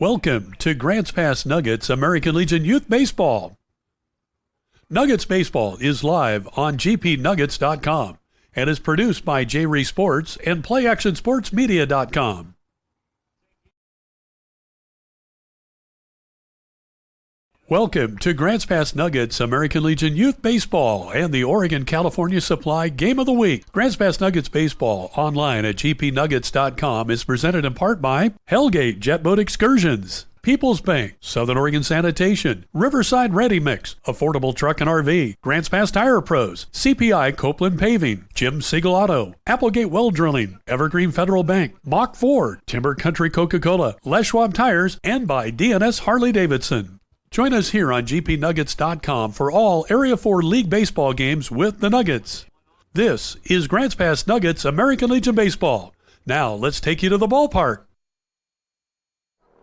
Welcome to Grants Pass Nuggets American Legion Youth Baseball. Nuggets Baseball is live on gpnuggets.com and is produced by J-Ree Sports and PlayActionSportsMedia.com. Welcome to Grants Pass Nuggets American Legion Youth Baseball and the Oregon-California Supply Game of the Week. Grants Pass Nuggets Baseball online at gpnuggets.com is presented in part by Hellgate Jet Boat Excursions, People's Bank, Southern Oregon Sanitation, Riverside Ready Mix, Affordable Truck and RV, Grants Pass Tire Pros, CPI Copeland Paving, Jim Siegel Auto, Applegate Well Drilling, Evergreen Federal Bank, Mach Ford, Timber Country Coca-Cola, Les Schwab Tires, and by DNS Harley Davidson. Join us here on gpnuggets.com for all Area 4 League baseball games with the Nuggets. This is Grants Pass Nuggets American Legion Baseball. Now let's take you to the ballpark.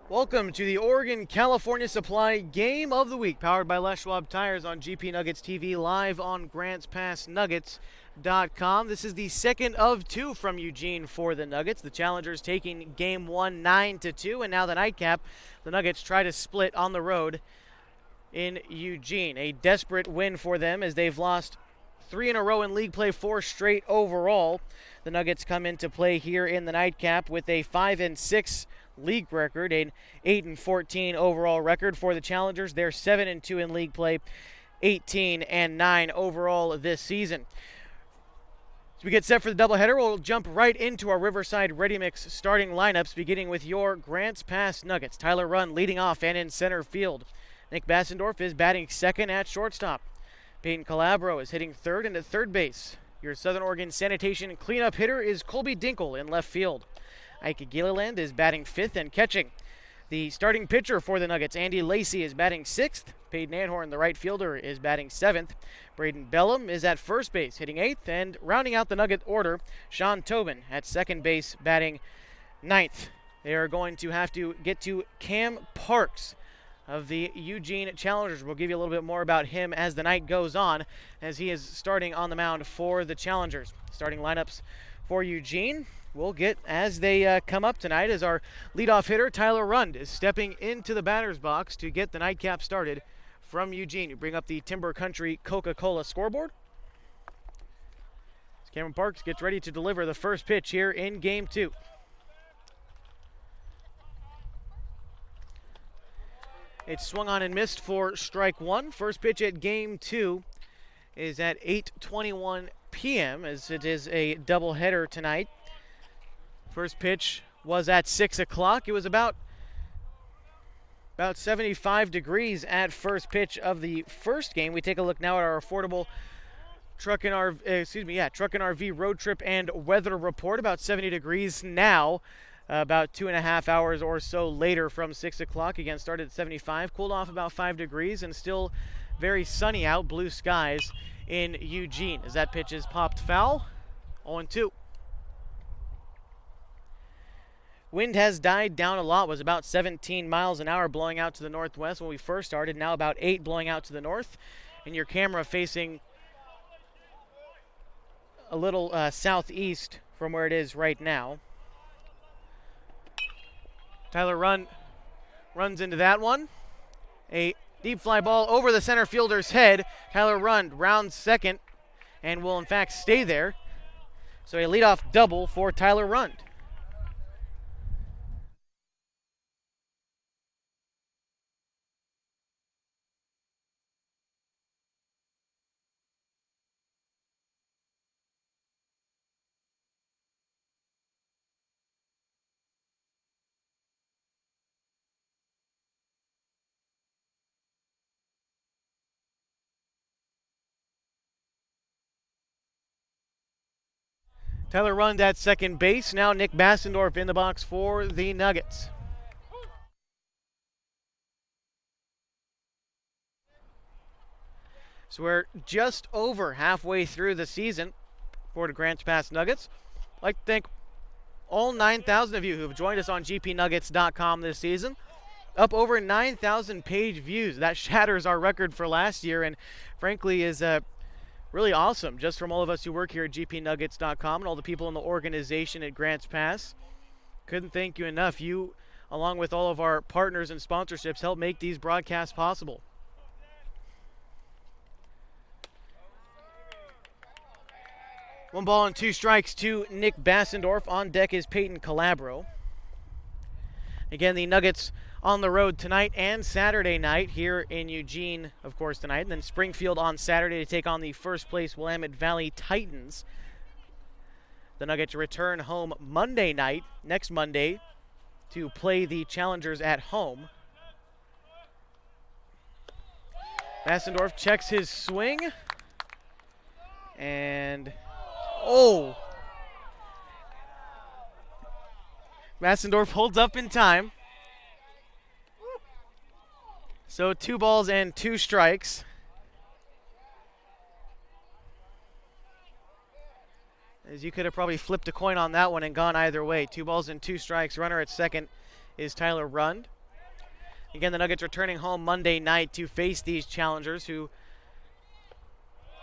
Welcome to the Oregon-California Supply Game of the Week, powered by Les Schwab Tires on GP Nuggets TV, live on GrantsPassNuggets.com. This is the second of two from Eugene for the Nuggets. The Challengers taking Game 1 9-2, and now the nightcap. The Nuggets try to split on the road in Eugene. A desperate win for them as they've lost 3 in a row in league play, 4 straight overall. The Nuggets come into play here in the nightcap with a 5-6 league record, an 8-14 overall record for the Challengers. They're 7-2 in league play, 18-9 overall this season. As we get set for the doubleheader, we'll jump right into our Riverside Ready Mix starting lineups, beginning with your Grants Pass Nuggets. Tyler Runn leading off and in center field. Nick Bassendorf is batting second at shortstop. Peyton Calabro is hitting third and at third base. Your Southern Oregon Sanitation cleanup hitter is Colby Dinkle in left field. Ike Gilliland is batting fifth and catching. The starting pitcher for the Nuggets, Andy Lacey, is batting sixth. Peyton Anhorn, the right fielder, is batting seventh. Braden Bellum is at first base, hitting eighth. And rounding out the Nugget order, Sean Tobin at second base, batting ninth. They are going to have to get to Cam Parks of the Eugene Challengers. We'll give you a little bit more about him as the night goes on, as he is starting on the mound for the Challengers. Starting lineups for Eugene we'll get as they come up tonight, as our leadoff hitter, Tyler Rund, is stepping into the batter's box to get the nightcap started from Eugene. You bring up the Timber Country Coca-Cola scoreboard. As Cameron Parks gets ready to deliver the first pitch here in Game 2. It's swung on and missed for strike one. First pitch at Game 2 is at 8:21 p.m. as it is a doubleheader tonight. First pitch was at 6 o'clock. It was about 75 degrees at first pitch of the first game. We take a look now at our affordable truck and RV road trip and weather report. About 70 degrees now. About 2.5 hours or so later from 6 o'clock. Again, started at 75, cooled off about 5 degrees, and still very sunny out, blue skies in Eugene. As that pitch is popped foul, 0-2. Wind has died down a lot, was about 17 miles an hour blowing out to the northwest when we first started, now about 8 blowing out to the north. And your camera facing a little southeast from where it is right now. Tyler Runn runs into that one. A deep fly ball over the center fielder's head. Tyler Runn rounds second and will in fact stay there. So a leadoff double for Tyler Runn. Tyler Rund at second base. Now Nick Bassendorf in the box for the Nuggets. So we're just over halfway through the season for the Grants Pass Nuggets. I'd like to thank all 9,000 of you who have joined us on gpnuggets.com this season. Up over 9,000 page views. That shatters our record for last year, and frankly is really awesome just from all of us who work here at gpnuggets.com and all the people in the organization at Grants Pass. Couldn't thank you enough. You along with all of our partners and sponsorships, help make these broadcasts possible. One ball and 2 strikes to Nick Bassendorf. On deck is Peyton Calabro. Again, the Nuggets on the road tonight and Saturday night here in Eugene, of course, tonight. And then Springfield on Saturday to take on the first place Willamette Valley Titans. The Nuggets return home Monday night, next Monday, to play the Challengers at home. Bassendorf checks his swing. And, Bassendorf holds up in time. So 2 balls and 2 strikes. As you could have probably flipped a coin on that one and gone either way. 2 balls and 2 strikes. Runner at second is Tyler Rund. Again, the Nuggets returning home Monday night to face these Challengers who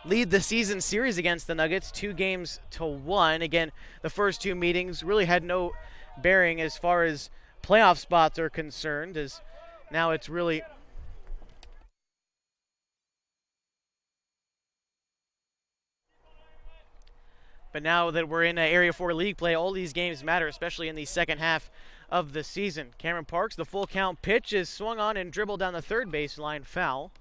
lead the season series against the Nuggets 2-1. Again, the first 2 meetings really had no bearing as far as playoff spots are concerned, as now it's really but now that we're in Area 4 league play, all these games matter, especially in the second half of the season. Cameron Parks, the full count pitch is swung on and dribbled down the third baseline, foul.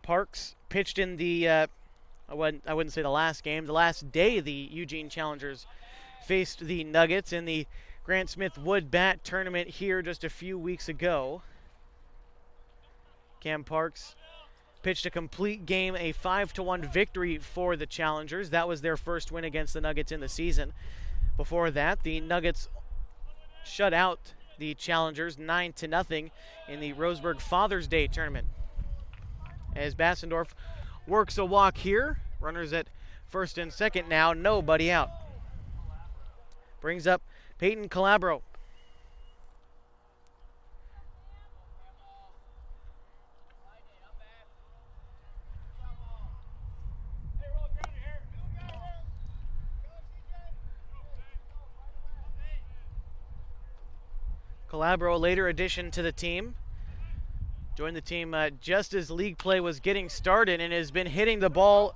Parks pitched in the, I wouldn't say the last game, the last day the Eugene Challengers faced the Nuggets in the Grant Smith Wood Bat tournament here just a few weeks ago. Cam Parks pitched a complete game, a 5-1 victory for the Challengers. That was their first win against the Nuggets in the season. Before that, the Nuggets shut out the Challengers 9-0 in the Roseburg Father's Day tournament. As Bassendorf works a walk here, runners at first and second now, nobody out. Brings up Peyton Calabro. Calabro, a later addition to the team. Joined the team just as league play was getting started and has been hitting the ball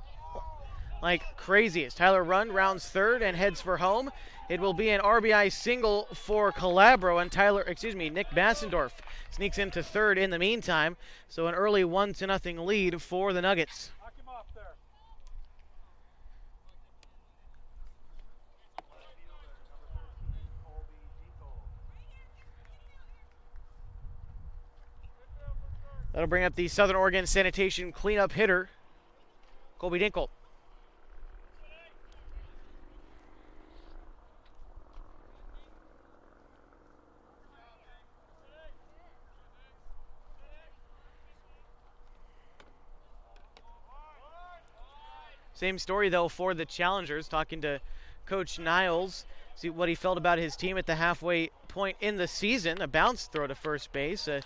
like crazy. As Tyler Rund rounds third and heads for home, it will be an RBI single for Calabro, and Nick Bassendorf sneaks into third in the meantime. So an early 1-0 lead for the Nuggets. That'll bring up the Southern Oregon Sanitation cleanup hitter, Colby Dinkle. Same story, though, for the Challengers. Talking to Coach Niles, see what he felt about his team at the halfway point in the season. A bounce throw to first base. A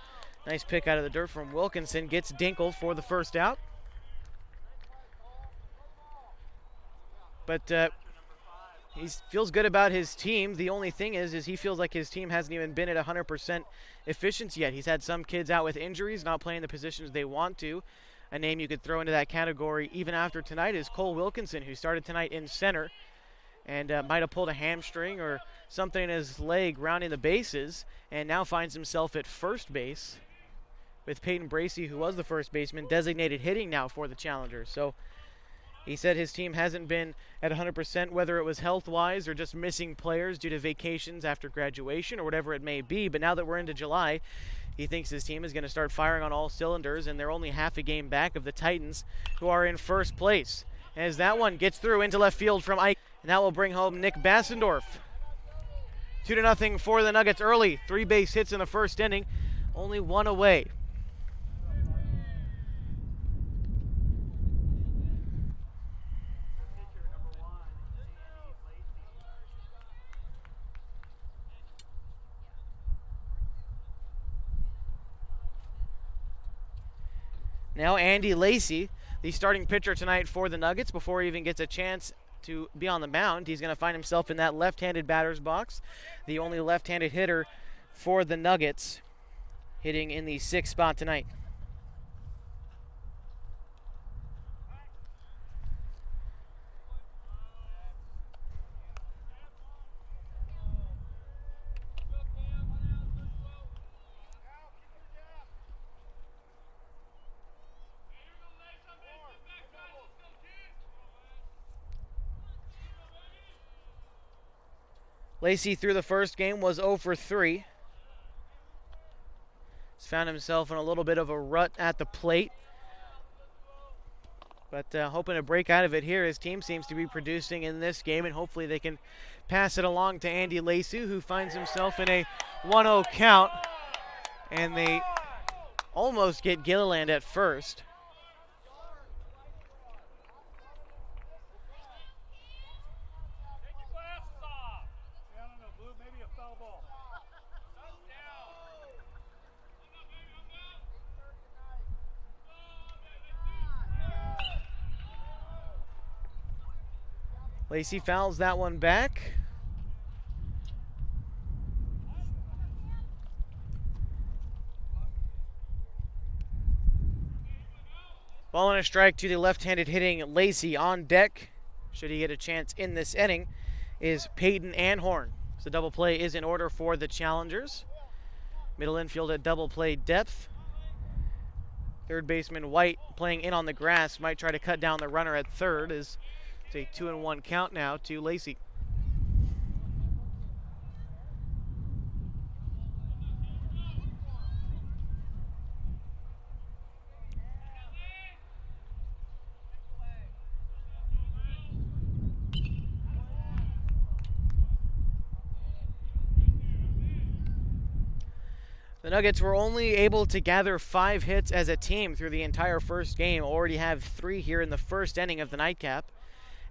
nice pick out of the dirt from Wilkinson. Gets Dinkle for the first out. But he feels good about his team. The only thing is he feels like his team hasn't even been at 100% efficiency yet. He's had some kids out with injuries, not playing the positions they want to. A name you could throw into that category even after tonight is Cole Wilkinson, who started tonight in center and might have pulled a hamstring or something in his leg rounding the bases, and now finds himself at first base with Peyton Bracey, who was the first baseman, designated hitting now for the Challengers. So he said his team hasn't been at 100%, whether it was health-wise or just missing players due to vacations after graduation or whatever it may be. But now that we're into July, he thinks his team is going to start firing on all cylinders, and they're only half a game back of the Titans, who are in first place. As that one gets through into left field from Ike, and that will bring home Nick Bassendorf. 2-0 for the Nuggets early. 3 base hits in the first inning, only one away. Now Andy Lacey, the starting pitcher tonight for the Nuggets, before he even gets a chance to be on the mound. He's going to find himself in that left-handed batter's box, the only left-handed hitter for the Nuggets, hitting in the 6th spot tonight. Lacey through the first game was 0 for 3. He's found himself in a little bit of a rut at the plate, but hoping to break out of it here. His team seems to be producing in this game, and hopefully they can pass it along to Andy Lacey, who finds himself in a 1-0 count, and they almost get Gilliland at first. Lacey fouls that one back. Ball and a strike to the left-handed hitting Lacey. On deck, should he get a chance in this inning, is Peyton Anhorn. So double play is in order for the challengers. Middle infield at double play depth. Third baseman White playing in on the grass might try to cut down the runner at third. It's a 2-1 count now to Lacey. The Nuggets were only able to gather 5 hits as a team through the entire first game. Already have 3 here in the first inning of the nightcap,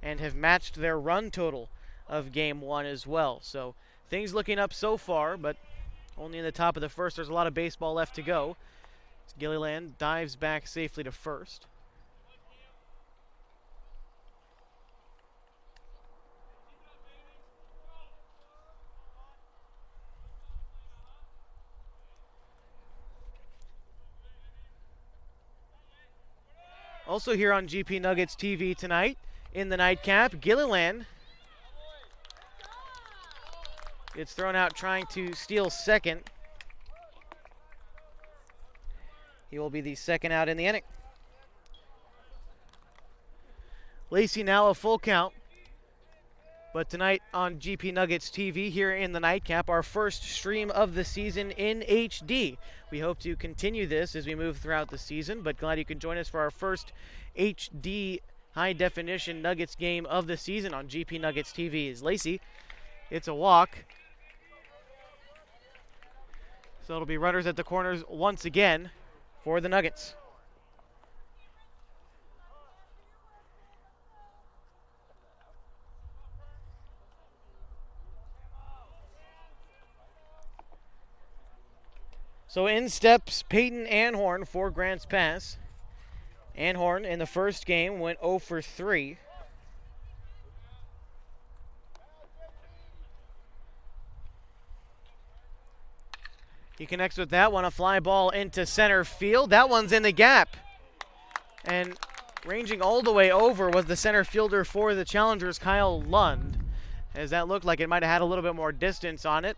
and have matched their run total of game 1 as well. So things looking up so far, but only in the top of the first. There's a lot of baseball left to go. Gilliland dives back safely to first. Also here on GP Nuggets TV tonight, in the nightcap, Gilliland gets thrown out trying to steal second. He will be the second out in the inning. Lacey now a full count. But tonight on GP Nuggets TV here in the nightcap, our first stream of the season in HD. We hope to continue this as we move throughout the season, but glad you can join us for our first HD high-definition Nuggets game of the season on GP Nuggets TV. Is Lacey, it's a walk. So it'll be runners at the corners once again for the Nuggets. So in steps Peyton Anhorn for Grants Pass. Anhorn in the first game went 0 for 3. He connects with that one, a fly ball into center field. That one's in the gap. And ranging all the way over was the center fielder for the Challengers, Kyle Lund, as that looked like it might have had a little bit more distance on it.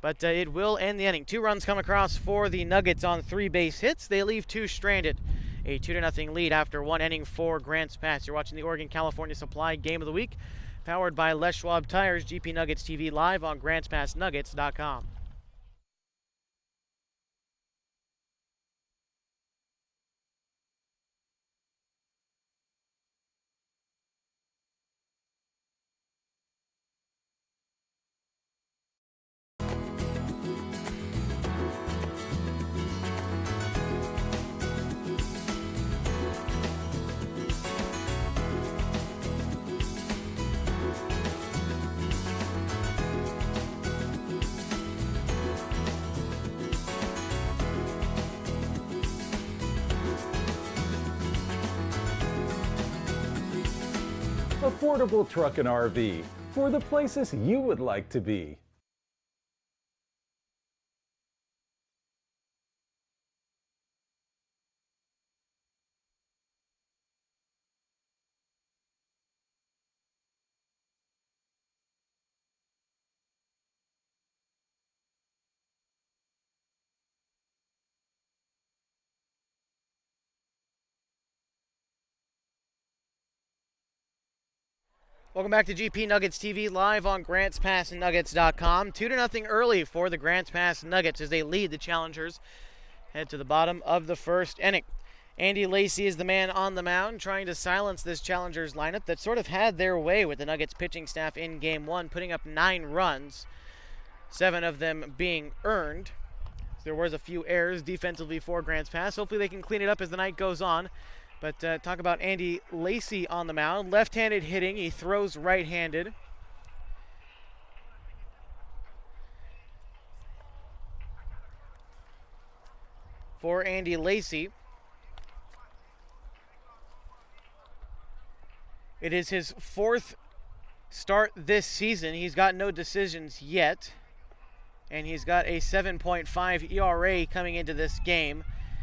But it will end the inning. 2 runs come across for the Nuggets on 3 base hits. They leave 2 stranded. A 2-0 lead after 1 inning for Grants Pass. You're watching the Oregon-California Supply Game of the Week, powered by Les Schwab Tires. GP Nuggets TV live on GrantsPassNuggets.com. affordable truck and RV for the places you would like to be. Welcome back to GP Nuggets TV, live on GrantsPassNuggets.com. 2-0 early for the Grants Pass Nuggets as they lead the Challengers. Head to the bottom of the first inning. Andy Lacey is the man on the mound, trying to silence this Challengers lineup that sort of had their way with the Nuggets pitching staff in Game 1, putting up 9 runs, 7 of them being earned. There was a few errors defensively for Grants Pass. Hopefully they can clean it up as the night goes on. But talk about Andy Lacey on the mound. Left-handed hitting. He throws right-handed. For Andy Lacey, it is his 4th start this season. He's got no decisions yet. And he's got a 7.5 ERA coming into this game.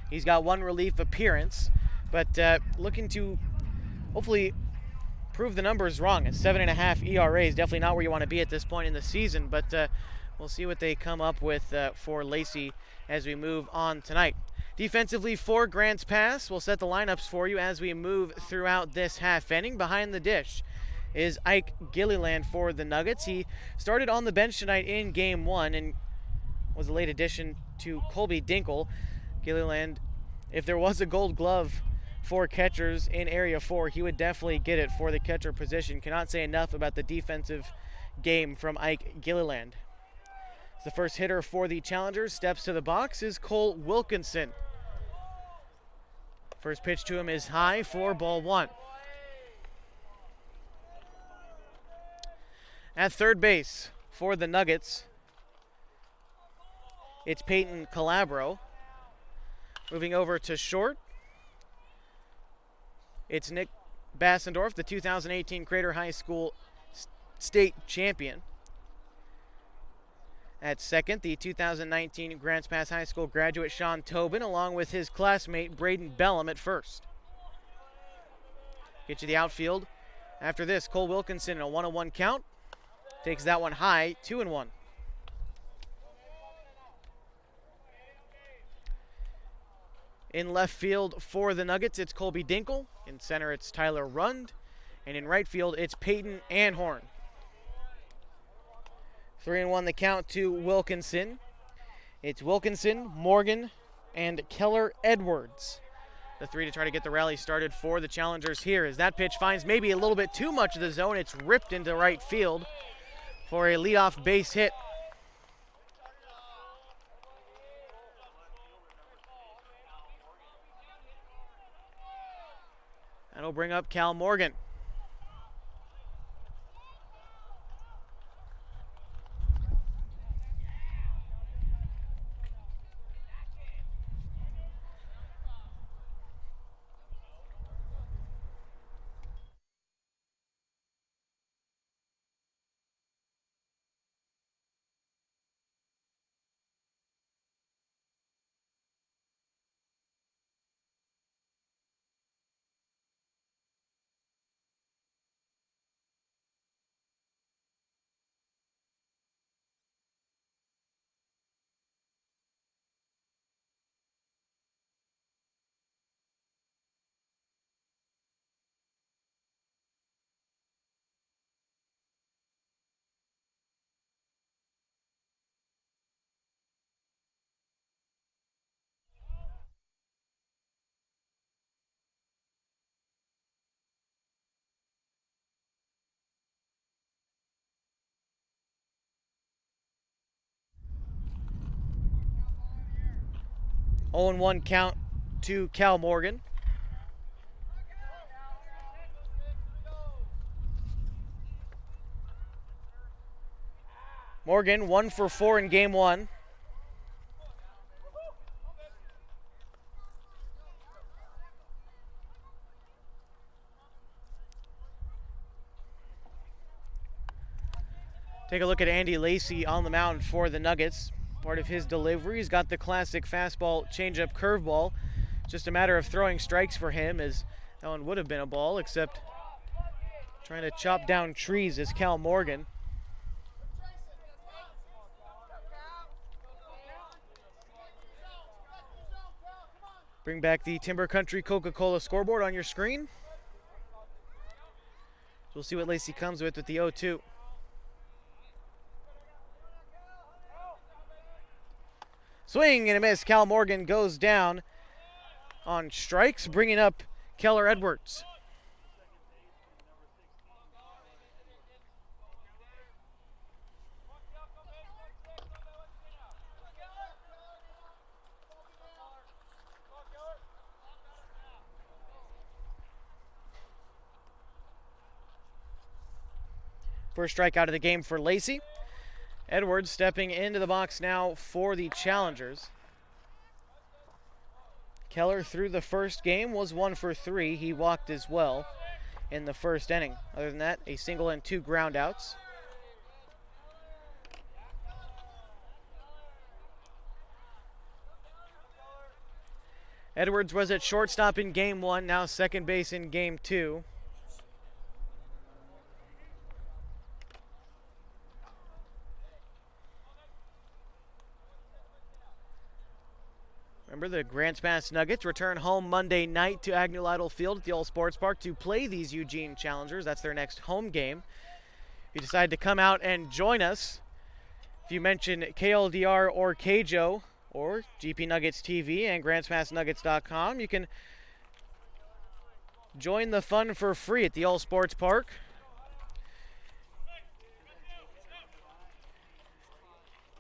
He's got 1 relief appearance. But looking to hopefully prove the numbers wrong. A 7.5 ERA is definitely not where you want to be at this point in the season, but we'll see what they come up with for Lacey as we move on tonight. Defensively for Grants Pass, we'll set the lineups for you as we move throughout this half inning. Behind the dish is Ike Gilliland for the Nuggets. He started on the bench tonight in Game 1 and was a late addition to Colby Dinkle. Gilliland, if there was a gold glove for catchers in Area 4, he would definitely get it for the catcher position. Cannot say enough about the defensive game from Ike Gilliland. The first hitter for the Challengers steps to the box is Cole Wilkinson. First pitch to him is high for ball 1. At third base for the Nuggets, it's Peyton Calabro. Moving over to short, it's Nick Bassendorf, the 2018 Crater High School state champion. At second, the 2019 Grants Pass High School graduate Sean Tobin, along with his classmate Braden Bellum at first. Get you the outfield. After this, Cole Wilkinson in a 1-1 count. Takes that one high, 2-1. In left field for the Nuggets, it's Colby Dinkle. In center, it's Tyler Rund. And in right field, it's Peyton Anhorn. 3-1 the count to Wilkinson. It's Wilkinson, Morgan, and Keller Edwards. The 3 to try to get the rally started for the Challengers here as that pitch finds maybe a little bit too much of the zone. It's ripped into right field for a leadoff base hit. That'll bring up Cal Morgan. Oh, 0-1 count to Cal Morgan. Morgan 1 for 4 in game 1. Take a look at Andy Lacey on the mound for the Nuggets. Part of his delivery, he's got the classic fastball, changeup, curveball. Just a matter of throwing strikes for him, as that one would have been a ball, except trying to chop down trees is Cal Morgan. Bring back the Timber Country Coca-Cola scoreboard on your screen. So we'll see what Lacey comes with the 0-2. Swing and a miss. Cal Morgan goes down on strikes, bringing up Keller Edwards. First strikeout of the game for Lacey. Edwards stepping into the box now for the Challengers. Keller through the first game was 1 for 3. He walked as well in the first inning. Other than that, a single and 2 groundouts. Edwards was at shortstop in game 1, now second base in game 2. Remember, the Grants Pass Nuggets return home Monday night to Agnew Lytle Field at the Old Sports Park to play these Eugene Challengers. That's their next home game. If you decide to come out and join us, if you mention KLDR or KJO or GP Nuggets TV and GrantsPassNuggets.com, you can join the fun for free at the Old Sports Park.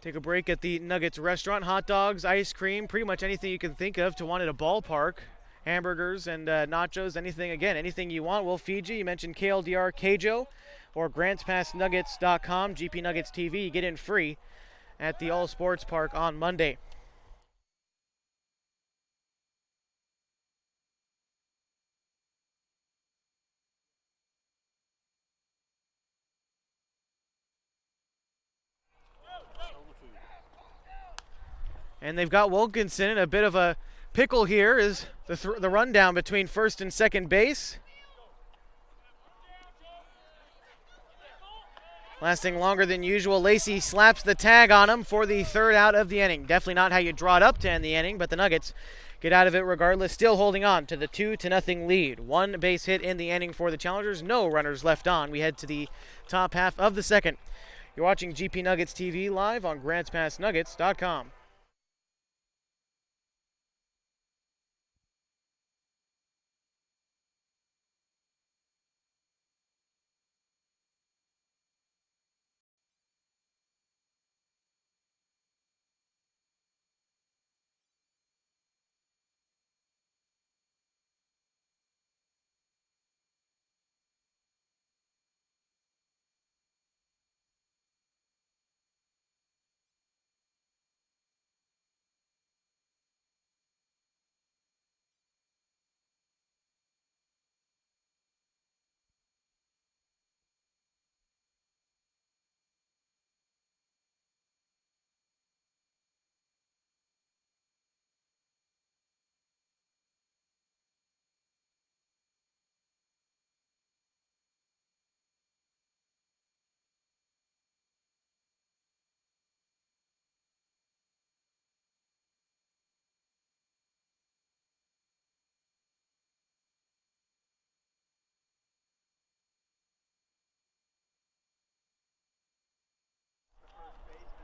Take a break at the Nuggets restaurant. Hot dogs, ice cream, pretty much anything you can think of to want at a ballpark. Hamburgers and nachos, anything you want, we'll feed you. You mentioned KLDR, KJO, or GrantsPassNuggets.com, GP Nuggets TV. You get in free at the All Sports Park on Monday. And they've got Wilkinson in a bit of a pickle here is the rundown between first and second base. Lasting longer than usual. Lacey slaps the tag on him for the third out of the inning. Definitely not how you draw it up to end the inning, but the Nuggets get out of it regardless, still holding on to the 2-0 lead. 1 base hit in the inning for the Challengers, no runners left on. We head to the top half of the second. You're watching GP Nuggets TV live on GrantsPassNuggets.com.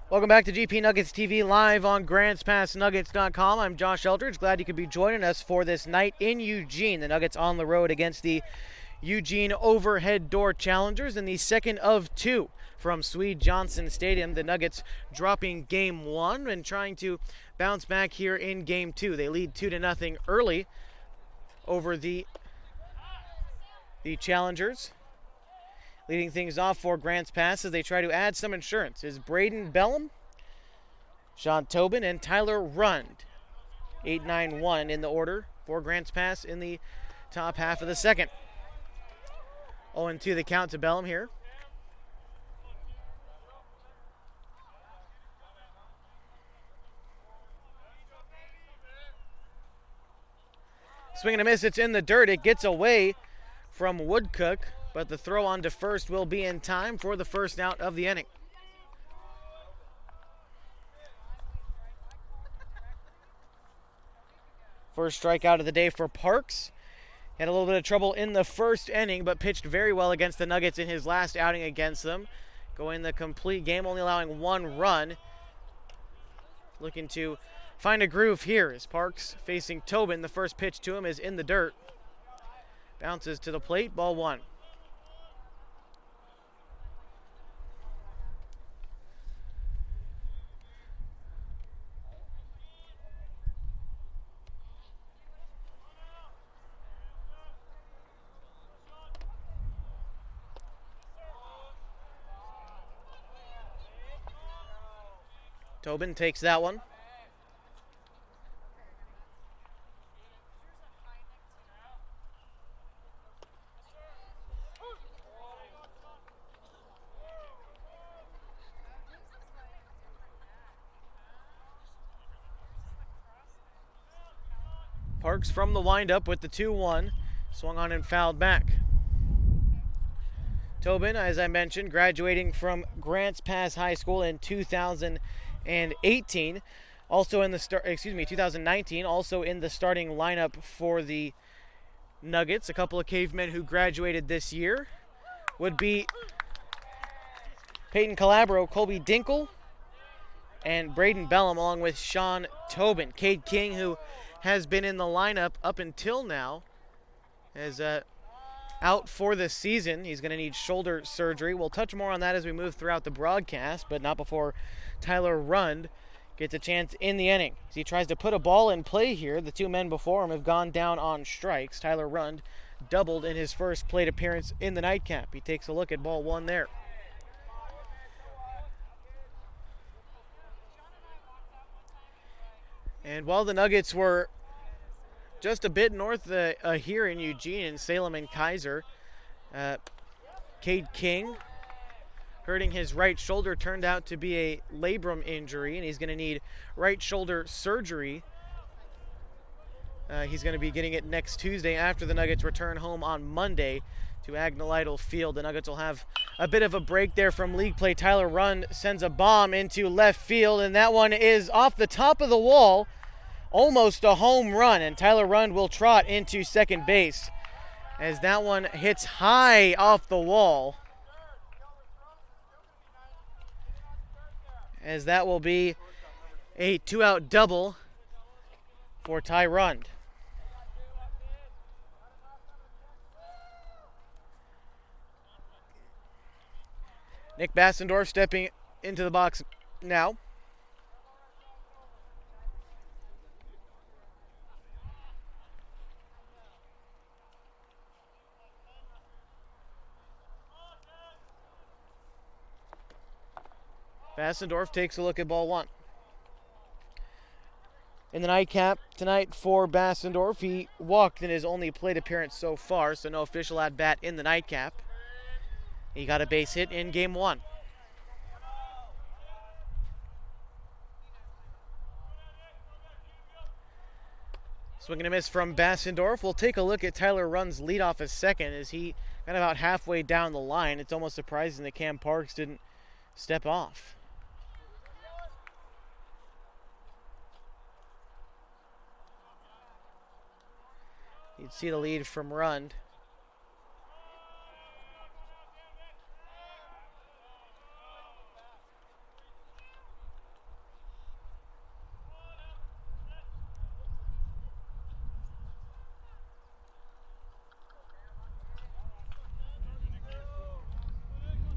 Welcome back to GP Nuggets TV live on GrantsPassNuggets.com. I'm Josh Eldridge. Glad you could be joining us for this night in Eugene. The Nuggets on the road against the Eugene Overhead Door Challengers in the second of 2 from Swede Johnson Stadium. The Nuggets dropping game 1 and trying to bounce back here in game 2. They lead 2-0 early over the Challengers. Leading things off for Grants Pass as they try to add some insurance is Braden Bellum, Sean Tobin, and Tyler Rund. 8-9-1 in the order for Grants Pass in the top half of the second. 0-2 the count to Bellum here. Swing and a miss. It's in the dirt. It gets away from Woodcook, but the throw on to first will be in time for the first out of the inning. First strikeout of the day for Parks. Had a little bit of trouble in the first inning, but pitched very well against the Nuggets in his last outing against them. Going the complete game, only allowing one run. Looking to find a groove here as Parks facing Tobin. The first pitch to him is in the dirt. Bounces to the plate, ball one. Tobin takes that one. Parks from the windup with the 2-1. Swung on and fouled back. Tobin, as I mentioned, graduating from Grants Pass High School in 2018. Also in the 2019, also in the starting lineup for the Nuggets. A couple of cavemen who graduated this year would be Peyton Calabro, Colby Dinkle, and Braden Bellum, along with Sean Tobin. Cade King, who has been in the lineup up until now, is out for the season. He's going to need shoulder surgery. We'll touch more on that as we move throughout the broadcast, but not before Tyler Rund gets a chance in the inning. As he tries to put a ball in play here, the two men before him have gone down on strikes. Tyler Rund doubled in his first plate appearance in the nightcap. He takes a look at ball one there. And while the Nuggets were just a bit north here in Eugene, in Salem and Kaiser, Cade King hurting his right shoulder turned out to be a labrum injury, and he's going to need right shoulder surgery. He's going to be getting it next Tuesday after the Nuggets return home on Monday to Agnelidal Field. The Nuggets will have a bit of a break there from league play. Tyler Rund sends a bomb into left field, and that one is off the top of the wall. Almost a home run, and Tyler Rund will trot into second base as that one hits high off the wall. As that will be a two-out double for Ty Rund. Nick Bassendorf stepping into the box now. Bassendorf takes a look at ball one. In the nightcap tonight for Bassendorf, he walked in his only plate appearance so far, so no official at-bat in the nightcap. He got a base hit in game one. Swing and a miss from Bassendorf. We'll take a look at Tyler Rund's leadoff as second as he got about halfway down the line. It's almost surprising that Cam Parks didn't step off. You'd see the lead from Rund.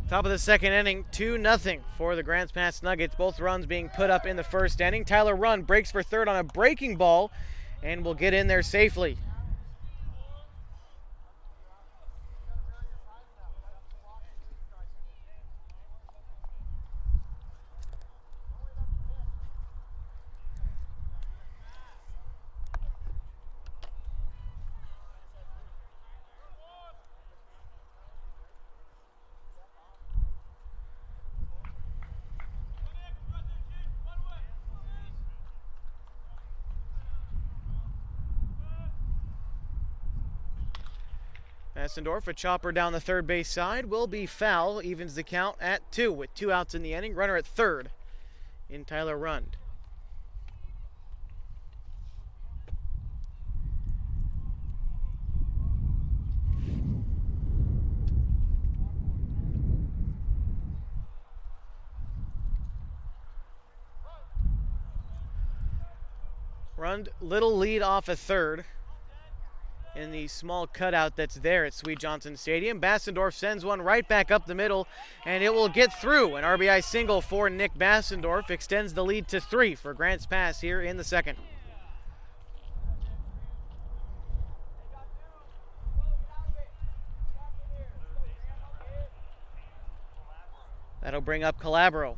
Top of the second inning, 2-0 for the Grants Pass Nuggets. Both runs being put up in the first inning. Tyler Rund breaks for third on a breaking ball and will get in there safely. Messendorf, a chopper down the third base side, will be foul. Evens the count at 2 with 2 outs in the inning. Runner at third in Tyler Rund. Rund, little lead off a third in the small cutout that's there at Sweet Johnson Stadium. Bassendorf sends one right back up the middle, and it will get through. An RBI single for Nick Bassendorf extends the lead to 3 for Grants Pass here in the second. That'll bring up Calabro.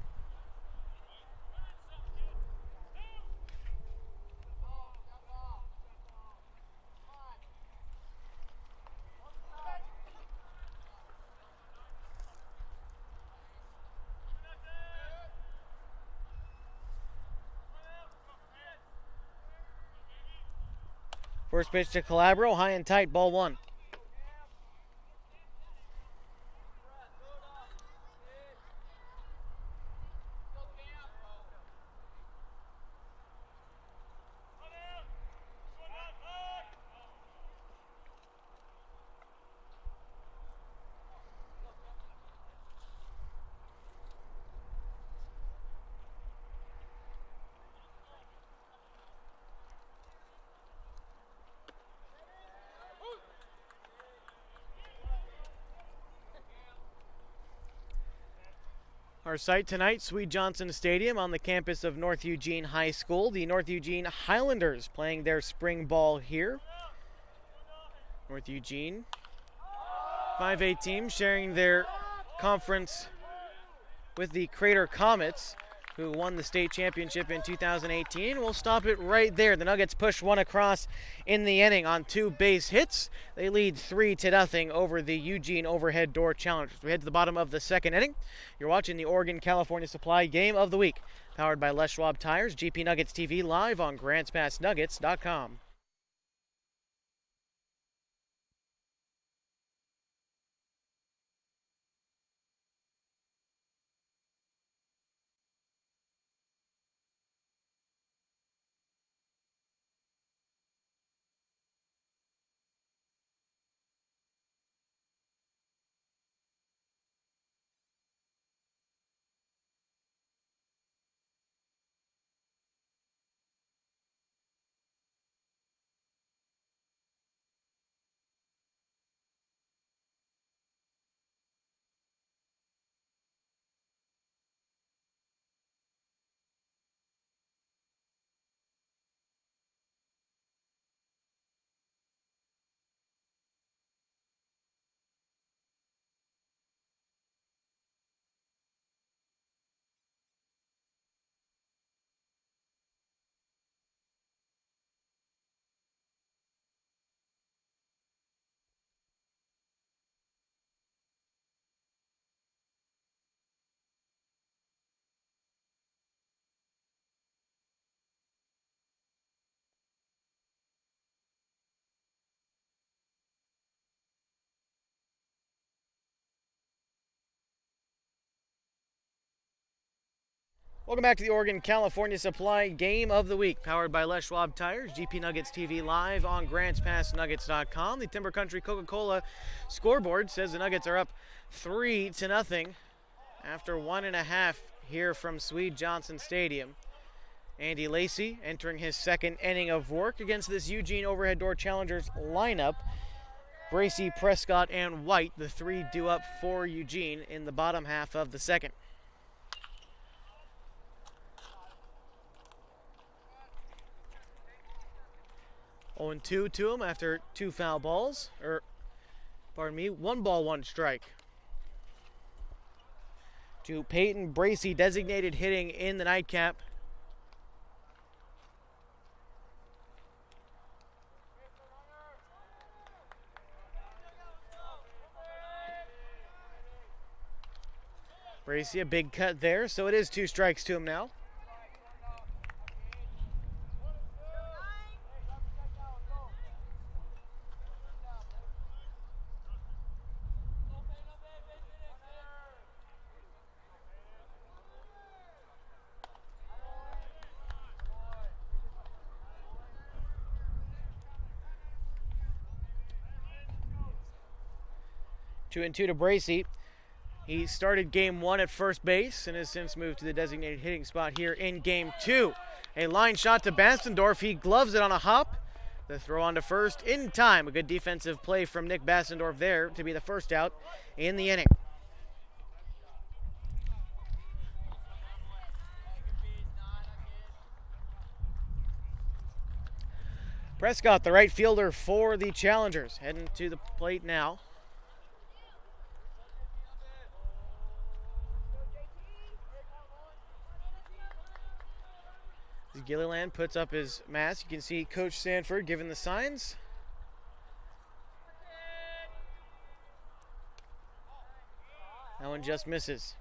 First pitch to Calabro, high and tight, ball 1. Our site tonight, Sweet Johnson Stadium on the campus of North Eugene High School. The North Eugene Highlanders playing their spring ball here. North Eugene, 5A team sharing their conference with the Crater Comets, who won the state championship in 2018. We'll stop it right there. The Nuggets push one across in the inning on 2 base hits. They lead 3-0 over the Eugene Overhead Door Challengers. We head to the bottom of the second inning. You're watching the Oregon California Supply Game of the Week, powered by Les Schwab Tires, GP Nuggets TV, live on GrantsPassNuggets.com. Welcome back to the Oregon California Supply Game of the Week, powered by Les Schwab Tires, GP Nuggets TV, live on GrantsPassNuggets.com. The Timber Country Coca-Cola scoreboard says the Nuggets are up 3-0 after 1.5 here from Sweet Johnson Stadium. Andy Lacey entering his second inning of work against this Eugene Overhead Door Challengers lineup. Bracy, Prescott, and White, the 3 due up for Eugene in the bottom half of the second. 0-2 to him after 2 foul balls, or pardon me, 1 ball, 1 strike. To Peyton Bracy, designated hitting in the nightcap. Bracy, a big cut there, so it is 2 strikes to him now. 2-2 to Bracey. He started game 1 at first base and has since moved to the designated hitting spot here in game 2. A line shot to Bastendorf. He gloves it on a hop. The throw on to first in time. A good defensive play from Nick Bastendorf there to be the first out in the inning. Prescott, the right fielder for the Challengers, heading to the plate now. As Gilliland puts up his mask, you can see Coach Sanford giving the signs. That one just misses.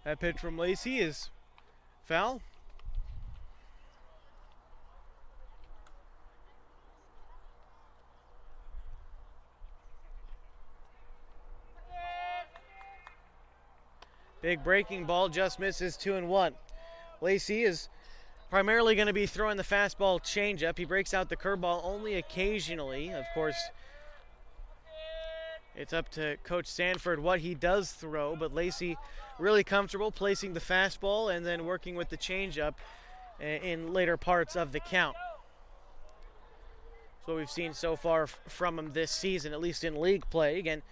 That pitch from Lacey is foul. Big breaking ball just misses 2-1. Lacey is primarily going to be throwing the fastball changeup. He breaks out the curveball only occasionally. Of course, it's up to Coach Sanford what he does throw, but Lacey really comfortable placing the fastball and then working with the changeup in later parts of the count. That's what we've seen so far from him this season, at least in league play. Again,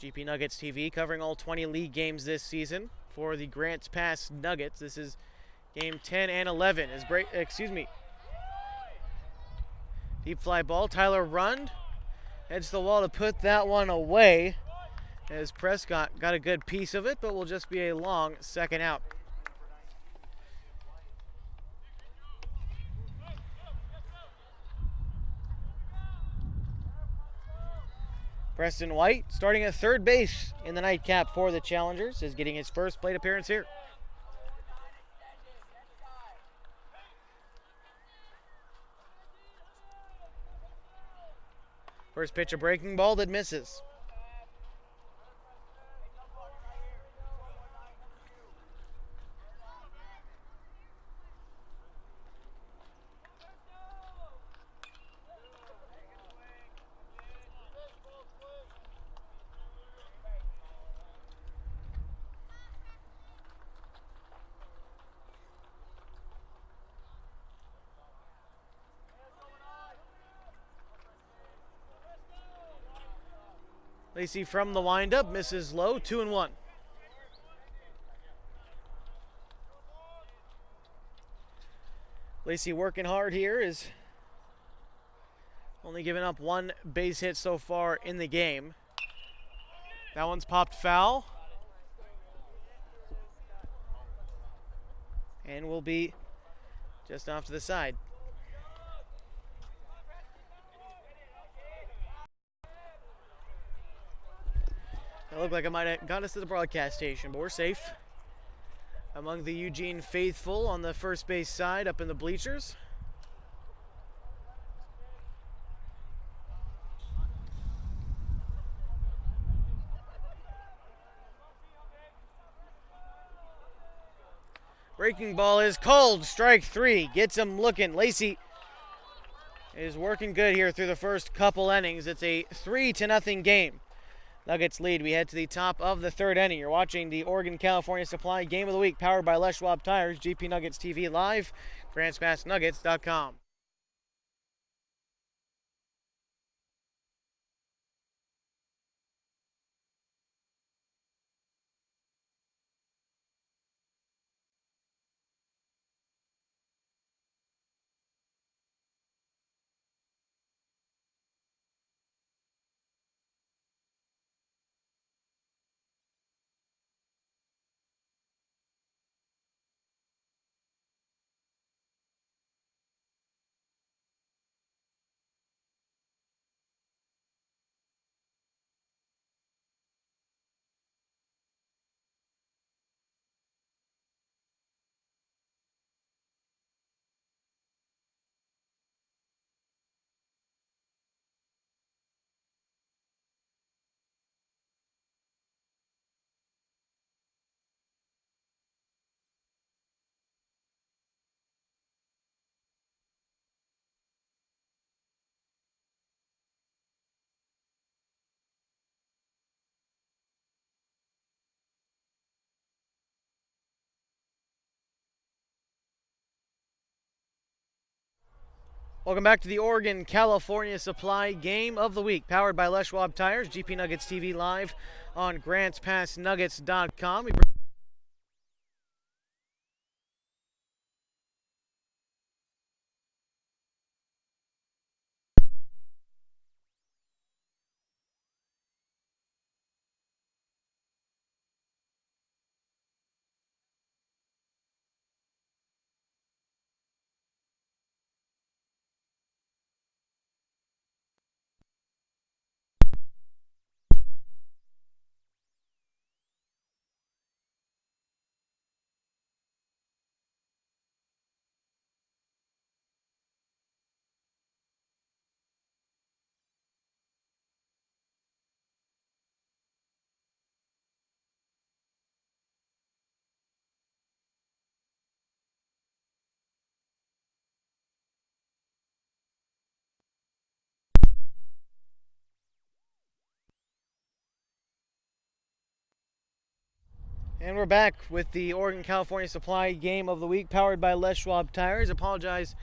GP Nuggets TV covering all 20 league games this season for the Grants Pass Nuggets. This is game 10 and 11. Deep fly ball, Tyler Rund heads to the wall to put that one away as Prescott got a good piece of it, but will just be a long second out. Preston White, starting at third base in the nightcap for the Challengers, is getting his first plate appearance here. First pitch, a breaking ball that misses. Lacey from the windup, misses low, 2-1. Lacey working hard here, is only giving up one base hit so far in the game. That one's popped foul. And will be just off to the side. It looked like it might have got us to the broadcast station, but we're safe. Among the Eugene faithful on the first base side up in the bleachers. Breaking ball is called. Strike 3. Gets him looking. Lacey is working good here through the first couple innings. It's a 3-0 game. Nuggets lead. We head to the top of the third inning. You're watching the Oregon-California Supply Game of the Week, powered by Les Schwab Tires, GP Nuggets TV live, GrantsPassNuggets.com. Welcome back to the Oregon California Supply Game of the Week, powered by Les Schwab Tires, GP Nuggets TV live on GrantsPassNuggets.com. And we're back with the Oregon California Supply Game of the Week, powered by Les Schwab Tires. Apologize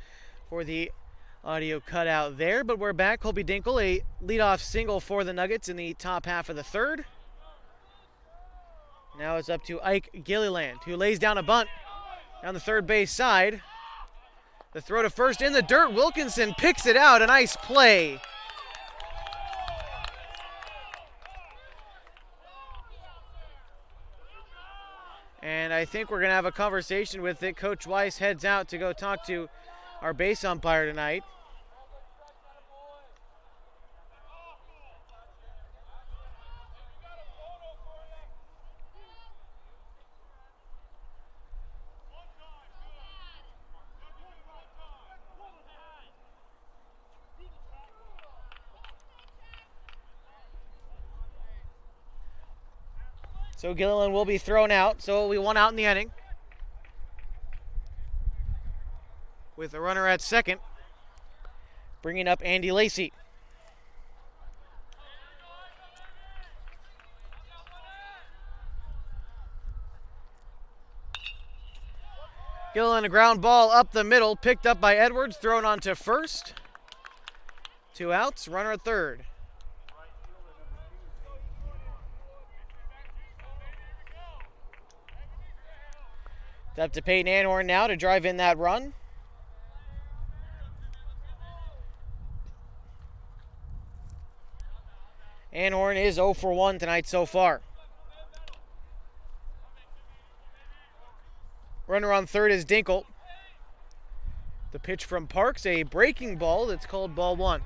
for the audio cutout there, but we're back. Colby Dinkle, a leadoff single for the Nuggets in the top half of the third. Now it's up to Ike Gilliland, who lays down a bunt down the third base side. The throw to first in the dirt. Wilkinson picks it out. A nice play. And I think we're going to have a conversation with it. Coach Weiss heads out to go talk to our base umpire tonight. So Gilliland will be thrown out. So we one out in the inning, with a runner at second, bringing up Andy Lacey. Gilliland, a ground ball up the middle, picked up by Edwards, thrown on to first. 2 outs, runner at third. It's up to Peyton Anhorn now to drive in that run. Anhorn is 0 for 1 tonight so far. Runner on third is Dinkle. The pitch from Parks, a breaking ball that's called ball 1.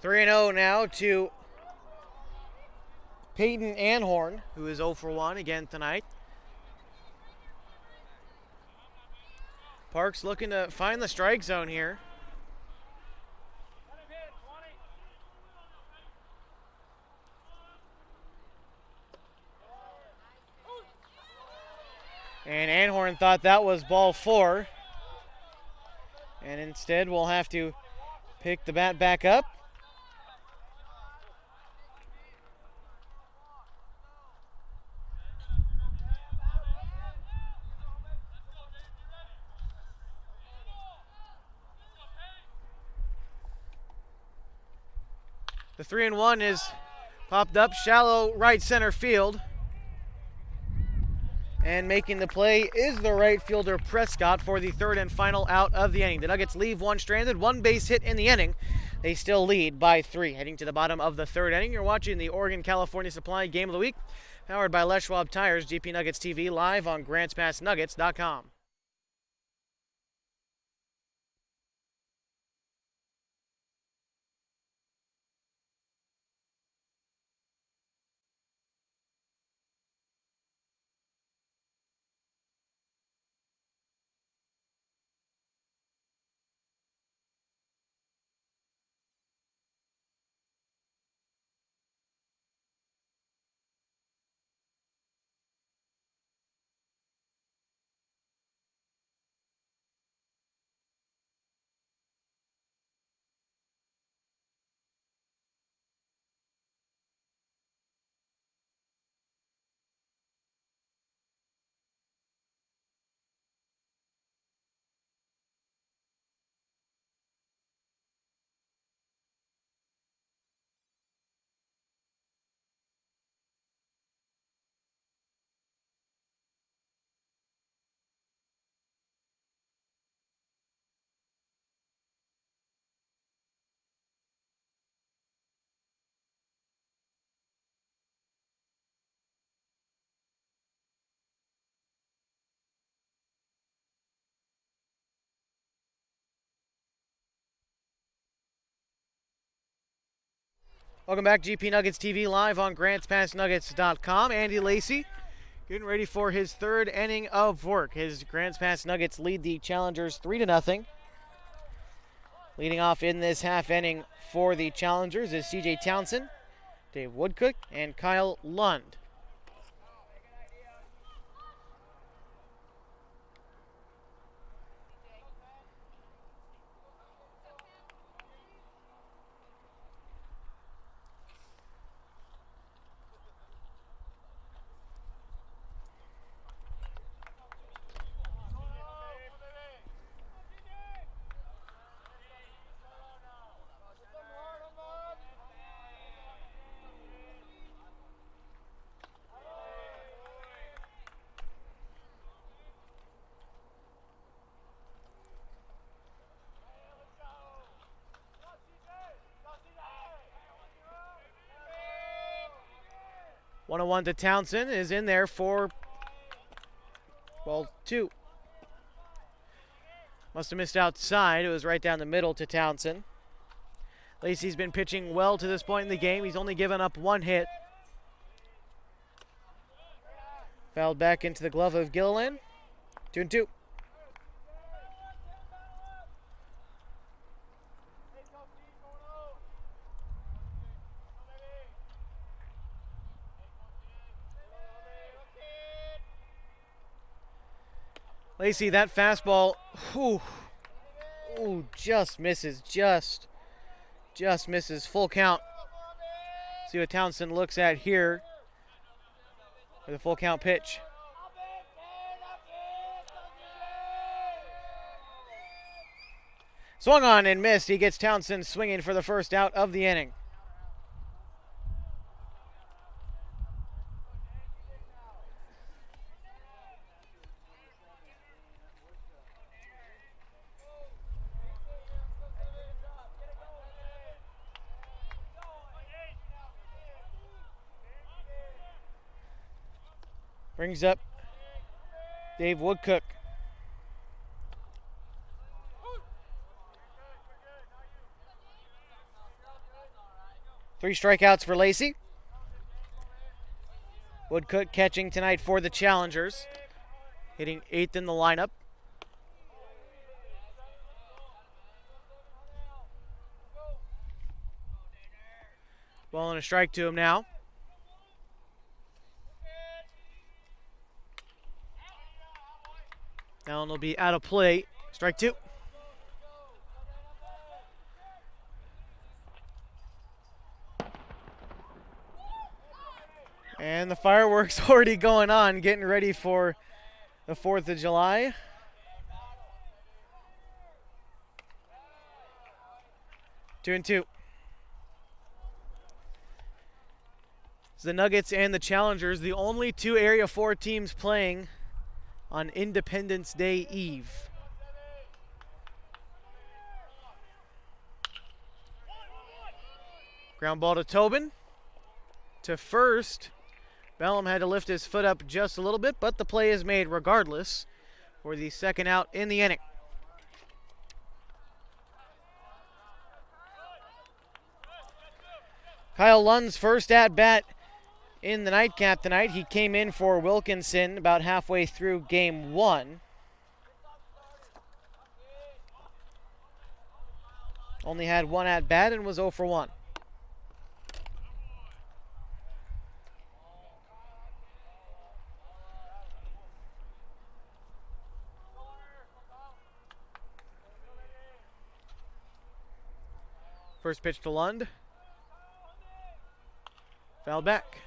Three and 0 now to Peyton Anhorn, who is 0 for 1 again tonight. Parks looking to find the strike zone here. And Anhorn thought that was ball 4. And instead we'll have to pick the bat back up. The 3-1 is popped up shallow right center field. And making the play is the right fielder Prescott for the third and final out of the inning. The Nuggets leave one stranded, 1 base hit in the inning. They still lead by 3. Heading to the bottom of the third inning, you're watching the Oregon California Supply Game of the Week, powered by Les Schwab Tires, GP Nuggets TV, live on GrantsPassNuggets.com. Welcome back, GP Nuggets TV live on GrantsPassNuggets.com. Andy Lacey getting ready for his third inning of work. His Grants Pass Nuggets lead the Challengers 3-0. Leading off in this half inning for the Challengers is CJ Townsend, Dave Woodcook, and Kyle Lund. One on one to Townsend is in there for, well, 2. Must have missed outside. It was right down the middle to Townsend. Lacey's been pitching well to this point in the game. He's only given up 1 hit. Fouled back into the glove of Gilliland. 2-2. Lacey, that fastball, just misses, just misses. Full count. See what Townsend looks at here with a full count pitch. Swung on and missed. He gets Townsend swinging for the first out of the inning. Brings up Dave Woodcook. Three strikeouts for Lacey. Woodcook catching tonight for the Challengers, hitting 8th in the lineup. Ball and a strike to him now. Now it'll be out of play. Strike 2. And the fireworks already going on, getting ready for the 4th of July. Two and two. It's the Nuggets and the Challengers, the only 2 Area 4 teams playing on Independence Day Eve. Ground ball to Tobin. To first. Bellum had to lift his foot up just a little bit, but the play is made regardless for the second out in the inning. Kyle Lund's first at bat in the nightcap tonight. He came in for Wilkinson about halfway through game 1. Only had 1 at bat and was 0 for 1. First pitch to Lund. Foul back.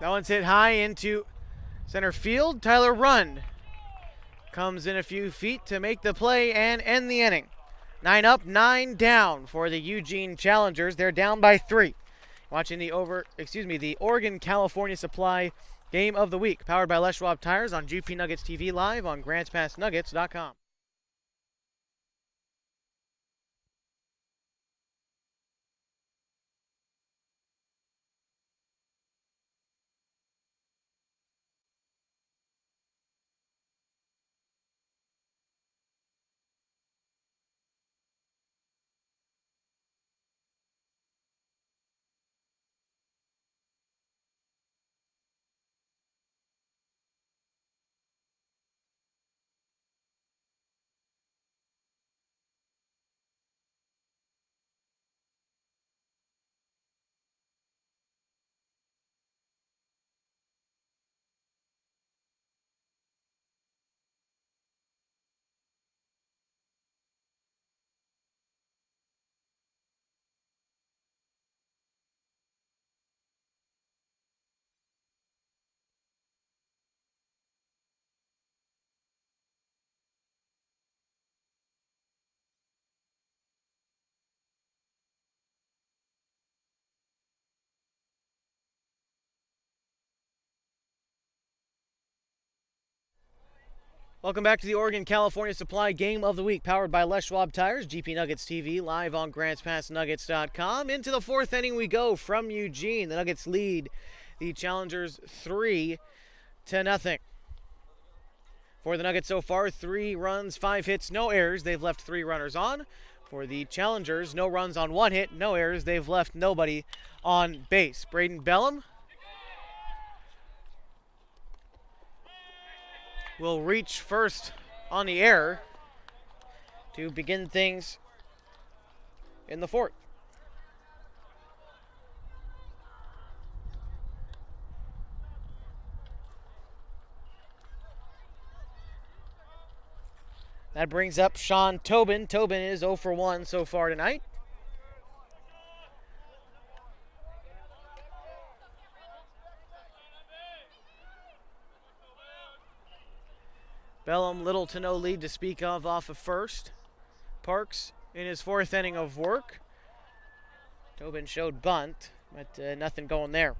That one's hit high into center field. Tyler Rund comes in a few feet to make the play and end the inning. 9 up, 9 down for the Eugene Challengers. They're down by 3 Watching the Oregon California Supply Game of the Week, powered by Les Schwab Tires on GP Nuggets TV live on GrantsPassNuggets.com. Welcome back to the Oregon California Supply Game of the Week, powered by Les Schwab Tires, GP Nuggets TV, live on GrantsPassNuggets.com. Into the fourth inning we go from Eugene. The Nuggets lead the Challengers 3-0. For the Nuggets so far, 3 runs, 5 hits, no errors. They've left 3 runners on. For the Challengers, no runs on 1 hit, no errors. They've left nobody on base. Braden Bellum will reach first on the error to begin things in the fourth. That brings up Sean Tobin. Tobin is 0 for 1 so far tonight. Bellum, little to no lead to speak of off of first. Parks in his fourth inning of work. Tobin showed bunt, but nothing going there.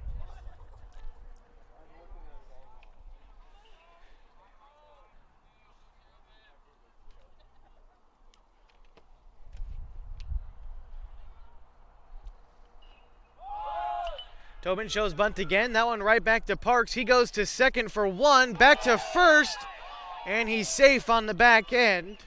Tobin shows bunt again. That one right back to Parks. He goes to second for 1, back to first, and he's safe on the back end.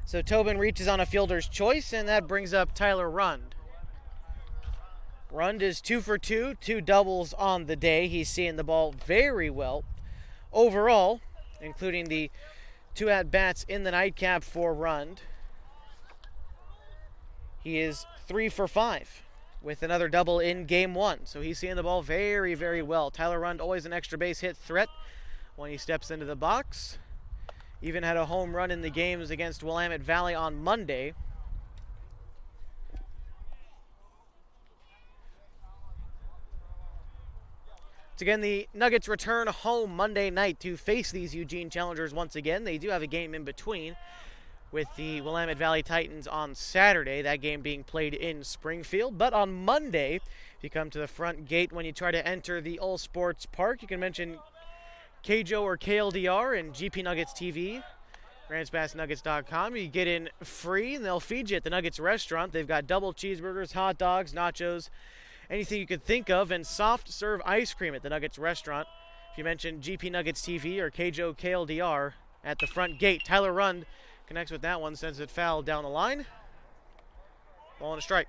So Tobin reaches on a fielder's choice, and that brings up Tyler Rund. Rund is 2 for 2, 2 doubles on the day. He's seeing the ball very well. Overall, including the 2 at-bats in the nightcap for Rund, he is 3 for 5 with another double in game 1. So he's seeing the ball very, very well. Tyler Rund, always an extra base hit threat when he steps into the box. Even had a home run in the games against Willamette Valley on Monday. Once again, the Nuggets return home Monday night to face these Eugene Challengers once again. They do have a game in between with the Willamette Valley Titans on Saturday, that game being played in Springfield. But on Monday, if you come to the front gate when you try to enter the All Sports Park, you can mention KJO or KLDR and GP Nuggets TV, GrantsPassNuggets.com. You get in free, and they'll feed you at the Nuggets restaurant. They've got double cheeseburgers, hot dogs, nachos, anything you could think of, and soft serve ice cream at the Nuggets restaurant. If you mention GP Nuggets TV or KJO KLDR at the front gate, Tyler Rund connects with that one, sends it foul down the line. Ball and a strike.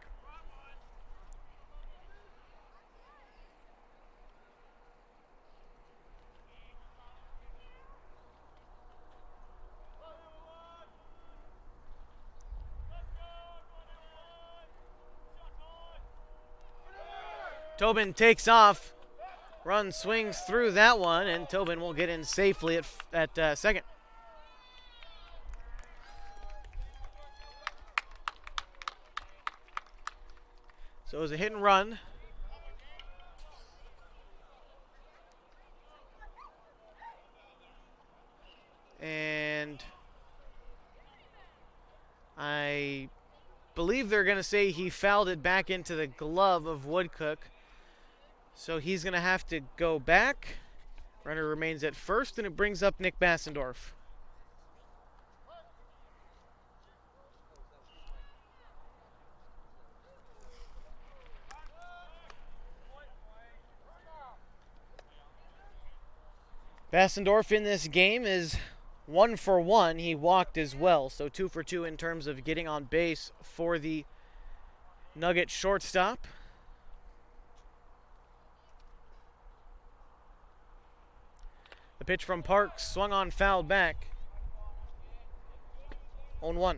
Tobin takes off. Rund swings through that one, and Tobin will get in safely at second. So it was a hit and run. believe they're going to say he fouled it back into the glove of Woodcook. So he's going to have to go back. Runner remains at first, and it brings up Nick Bassendorf. Bassendorf in this game is 1 for 1. He walked as well, so 2 for 2 in terms of getting on base for the Nugget shortstop. The pitch from Parks, swung on, fouled back. 0-1.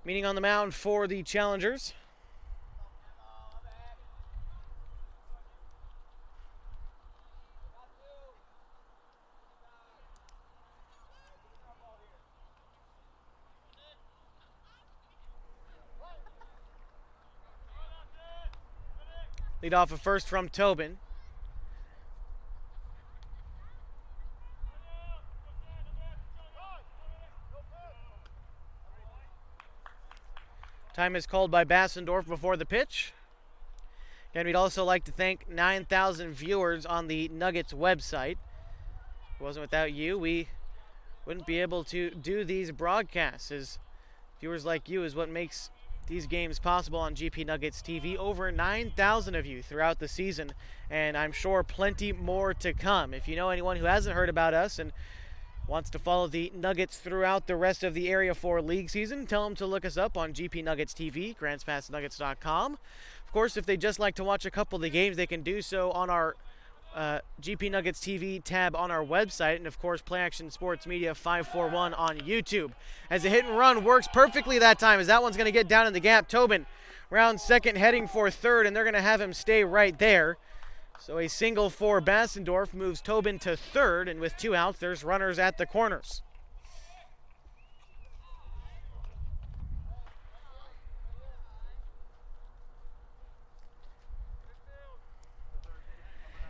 Meeting on the mound for the challengers. Lead off a first from Tobin. Time is called by Bassendorf before the pitch. And we'd also like to thank 9,000 viewers on the Nuggets website. If it wasn't without you, we wouldn't be able to do these broadcasts. As viewers like you is what makes these games possible on GP Nuggets TV. Over 9,000 of you throughout the season, and I'm sure plenty more to come. If you know anyone who hasn't heard about us and wants to follow the Nuggets throughout the rest of the Area 4 league season, tell them to look us up on GP Nuggets TV, GrantsPassNuggets.com. Of course, if they just like to watch a couple of the games, they can do so on our GP Nuggets TV tab on our website, and of course Play Action Sports Media 541 on YouTube. As a hit and run works perfectly that time, as that one's going to get down in the gap. Tobin round second, heading for third, and they're going to have him stay right there. So a single for Bassendorf moves Tobin to third, and with 2 outs, there's runners at the corners.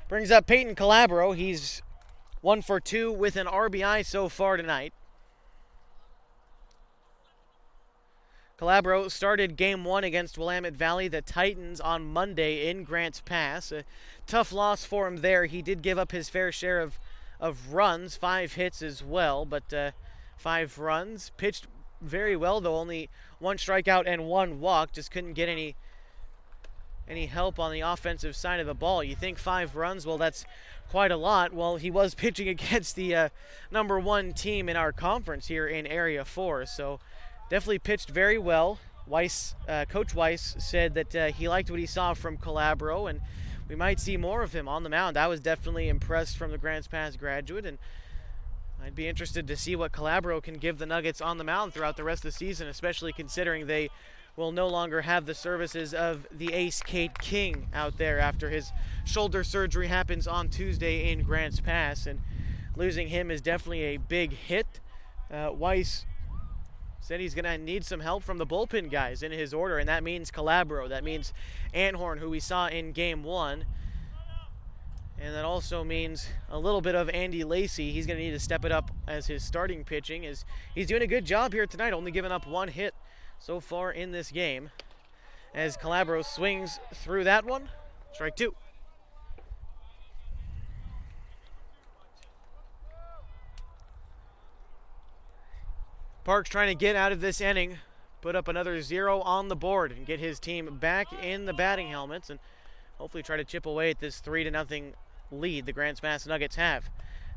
Brings up Peyton Calabro. He's 1 for 2 with an RBI so far tonight. Calabro started game 1 against Willamette Valley, the Titans, on Monday in Grants Pass. A tough loss for him there. He did give up his fair share of runs, 5 hits as well, but 5 runs. Pitched very well, though only 1 strikeout and 1 walk. Just couldn't get any help on the offensive side of the ball. You think 5 runs, well, that's quite a lot. Well, he was pitching against the number 1 team in our conference here in Area 4, so definitely pitched very well. Coach Weiss said that he liked what he saw from Calabro, and we might see more of him on the mound. I was definitely impressed from the Grants Pass graduate, and I'd be interested to see what Calabro can give the Nuggets on the mound throughout the rest of the season, especially considering they will no longer have the services of the ace Cade King out there after his shoulder surgery happens on Tuesday in Grants Pass, and losing him is definitely a big hit. Weiss said he's going to need some help from the bullpen guys in his order, and that means Calabro, that means Anhorn, who we saw in game 1, and that also means a little bit of Andy Lacey. He's going to need to step it up as his starting pitching, as he's doing a good job here tonight, only giving up 1 hit so far in this game. As Calabro swings through that one, strike 2. Parks trying to get out of this inning, put up another 0 on the board and get his team back in the batting helmets and hopefully try to chip away at this 3-0 lead the Grants Pass Nuggets have.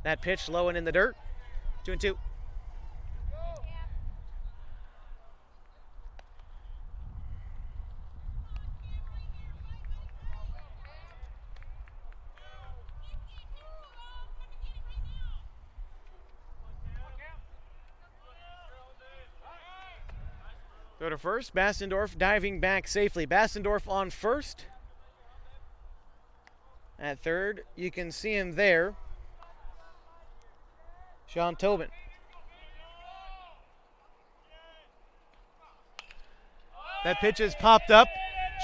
That pitch low and in the dirt, 2-2. Go to first. Bassendorf diving back safely. Bassendorf on first. At third, you can see him there. Sean Tobin. That pitch has popped up.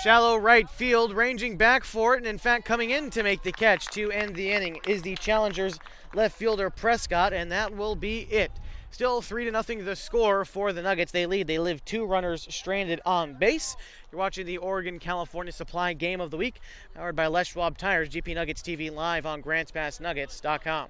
Shallow right field, ranging back for it, and in fact coming in to make the catch to end the inning is the Challengers left fielder Prescott, and that will be it. Still 3-0 the score for the Nuggets. They lead. They leave 2 runners stranded on base. You're watching the Oregon-California Supply Game of the Week, powered by Les Schwab Tires, GP Nuggets TV live on GrantsPassNuggets.com.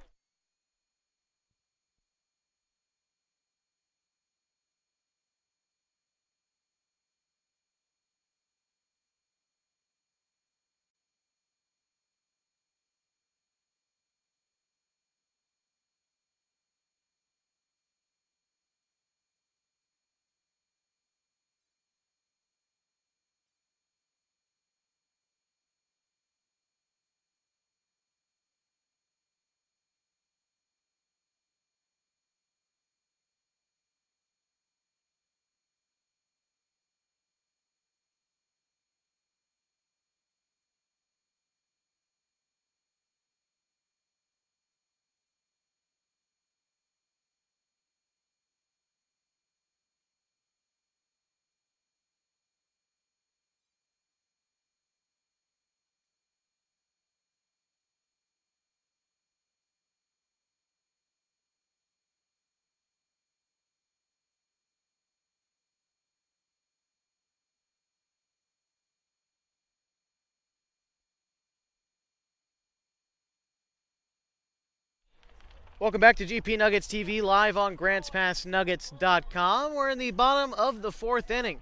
Welcome back to GP Nuggets TV live on GrantsPassNuggets.com. We're in the bottom of the 4th inning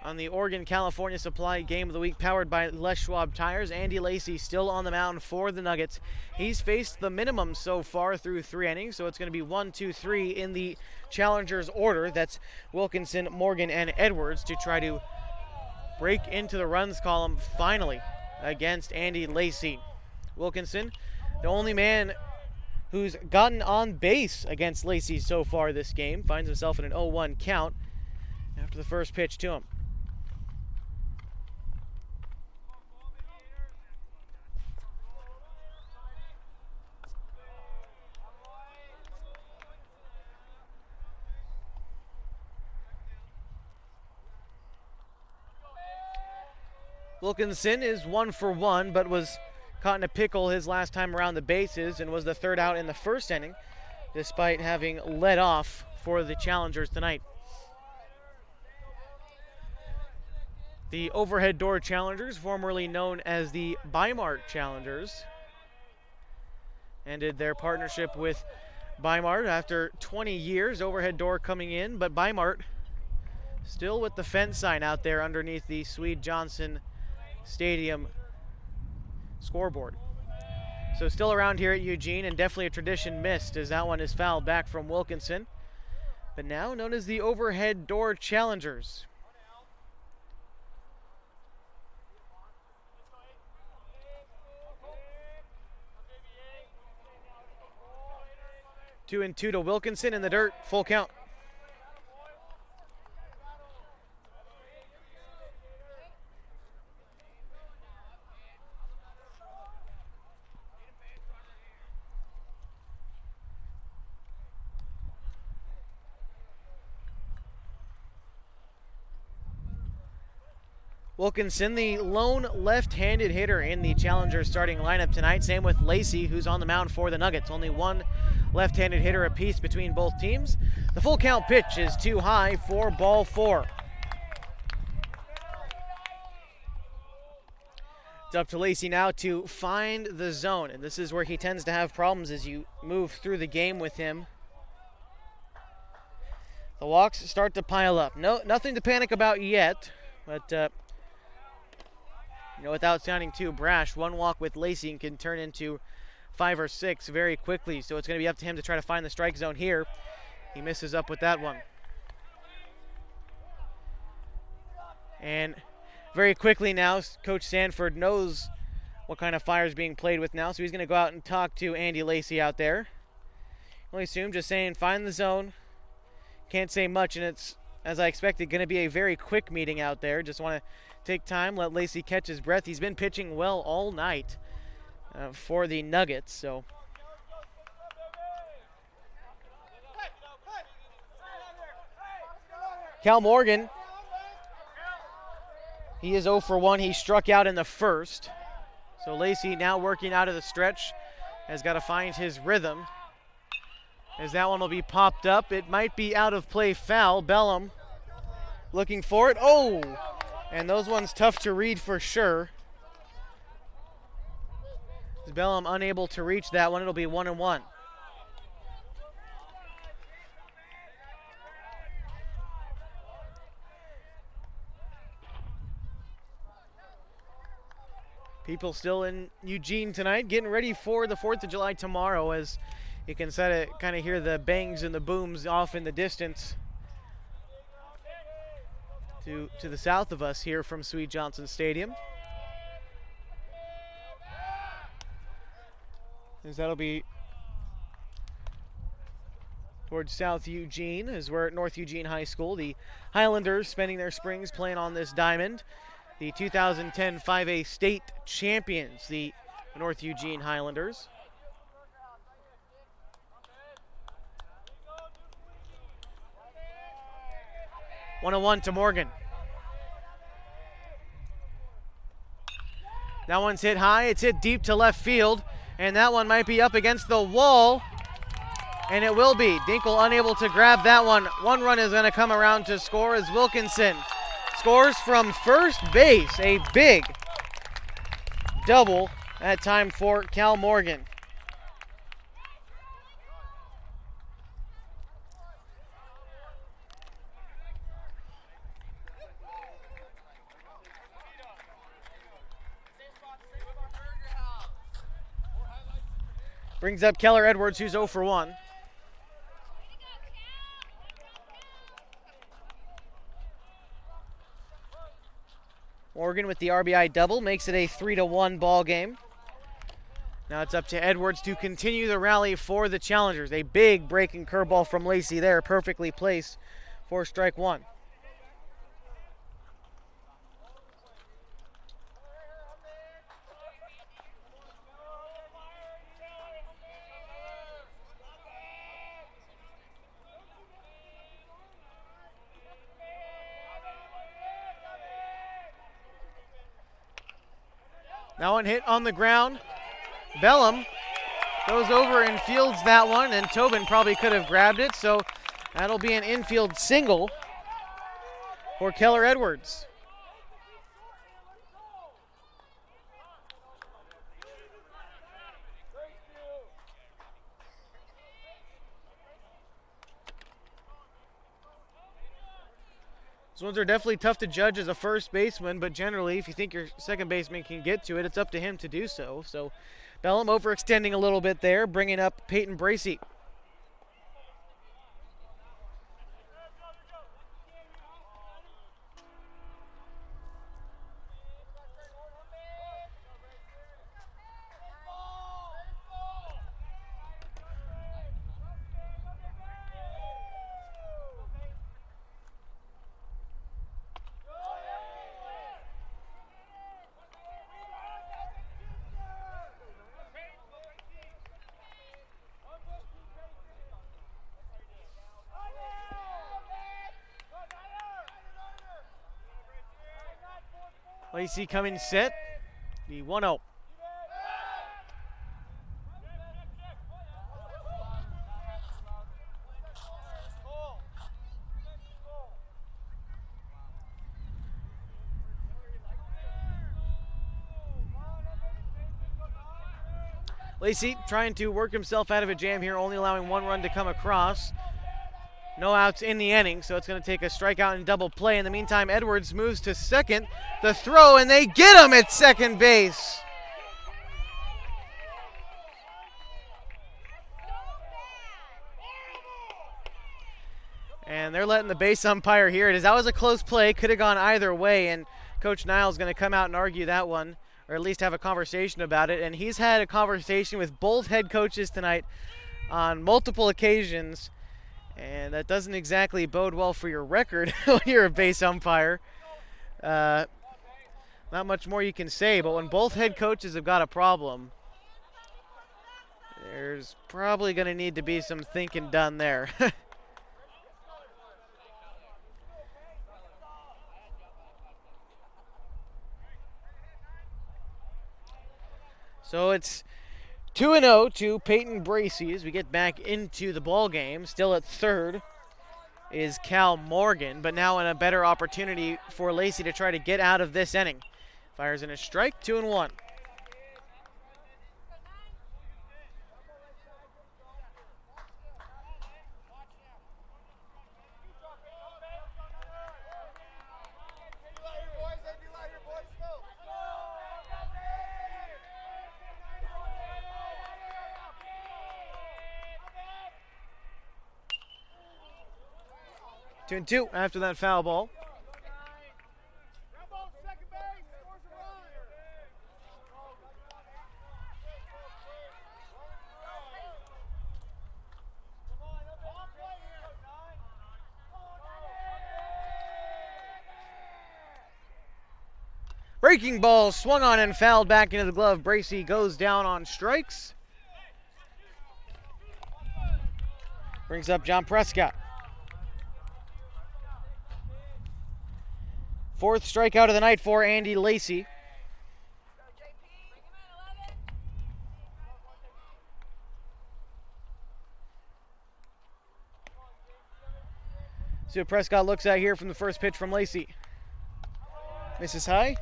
on the Oregon-California Supply Game of the Week, powered by Les Schwab Tires. Andy Lacey still on the mound for the Nuggets. He's faced the minimum so far through 3 innings, so it's going to be 1, 2, 3 in the challengers order. That's Wilkinson, Morgan, and Edwards to try to break into the runs column finally against Andy Lacey. Wilkinson, the only man who's gotten on base against Lacey so far this game, finds himself in an 0-1 count after the first pitch to him. Wilkinson is 1 for 1, but was caught in a pickle his last time around the bases and was the 3rd out in the 1st inning, despite having led off for the Challengers tonight. The Overhead Door Challengers, formerly known as the Bimart Challengers, ended their partnership with Bimart after 20 years. Overhead Door coming in, but Bimart still with the fence sign out there underneath the Swede-Johnson Stadium scoreboard. So still around here at Eugene, and definitely a tradition missed as that one is fouled back from Wilkinson. But now known as the Overhead Door Challengers. Two and two to Wilkinson in the dirt, full count. Wilkinson, the lone left-handed hitter in the Challengers starting lineup tonight. Same with Lacey, who's on the mound for the Nuggets. Only one left-handed hitter apiece between both teams. The full count pitch is too high for ball 4. It's up to Lacey now to find the zone, and this is where he tends to have problems as you move through the game with him. The walks start to pile up. Nothing to panic about yet, but without sounding too brash, one walk with Lacey can turn into 5 or 6 very quickly. So it's going to be up to him to try to find the strike zone here. He misses up with that one. And very quickly now, Coach Sanford knows what kind of fire is being played with now. So he's going to go out and talk to Andy Lacey out there. Only assume just saying, find the zone. Can't say much, and it's, as I expected, going to be a very quick meeting out there. Just want to take time, let Lacey catch his breath. He's been pitching well all night for the Nuggets. So Cal Morgan He is 0 for 1. He struck out in the first. So Lacey now working out of the stretch, has got to find his rhythm. As that one will be popped up. It might be out of play foul. Bellum looking for it. Oh! And those ones tough to read for sure. Bellum unable to reach that one. It'll be 1-1. People still in Eugene tonight, getting ready for the 4th of July tomorrow, as you can kind of hear the bangs and the booms off in the distance to the south of us here from Sweet Johnson Stadium. As that'll be towards South Eugene, as we're at North Eugene High School. The Highlanders spending their springs playing on this diamond. The 2010 5A state champions, the North Eugene Highlanders. One to Morgan. That one's hit high. It's hit deep to left field, and that one might be up against the wall, and it will be. Dinkle unable to grab that one. One run is going to come around to score as Wilkinson scores from first base. A big double that time for Cal Morgan. Brings up Keller Edwards, who's 0 for 1. Morgan with the RBI double makes it a 3-1 ball game. Now it's up to Edwards to continue the rally for the challengers. A big breaking curveball from Lacey there, perfectly placed for strike one. That one hit on the ground. Bellum goes over and fields that one, and Tobin probably could have grabbed it, so that'll be an infield single for Keller Edwards. These ones are definitely tough to judge as a first baseman, but generally, if you think your second baseman can get to it, it's up to him to do so. So Bellum overextending a little bit there, bringing up Peyton Bracey. Lacey coming set, the 1-0. Lacey trying to work himself out of a jam here, only allowing one run to come across. No outs in the inning, so it's going to take a strikeout and double play. In the meantime, Edwards moves to second. The throw, and they get him at second base. And they're letting the base umpire hear it. As that was a close play, could have gone either way, and Coach Niles going to come out and argue that one, or at least have a conversation about it. And he's had a conversation with both head coaches tonight on multiple occasions. And that doesn't exactly bode well for your record when you're a base umpire. Not much more you can say, but when both head coaches have got a problem, there's probably going to need to be some thinking done there. So it's 2-0 to Peyton Bracey as we get back into the ball game. Still at third is Cal Morgan, but now in a better opportunity for Lacey to try to get out of this inning. Fires in a strike, 2-1. Two and two after that foul ball. Breaking ball swung on and fouled back into the glove. Bracey goes down on strikes. Brings up John Prescott. Fourth strikeout of the night for Andy Lacey. See what Prescott looks at here from the first pitch from Lacey. Misses high.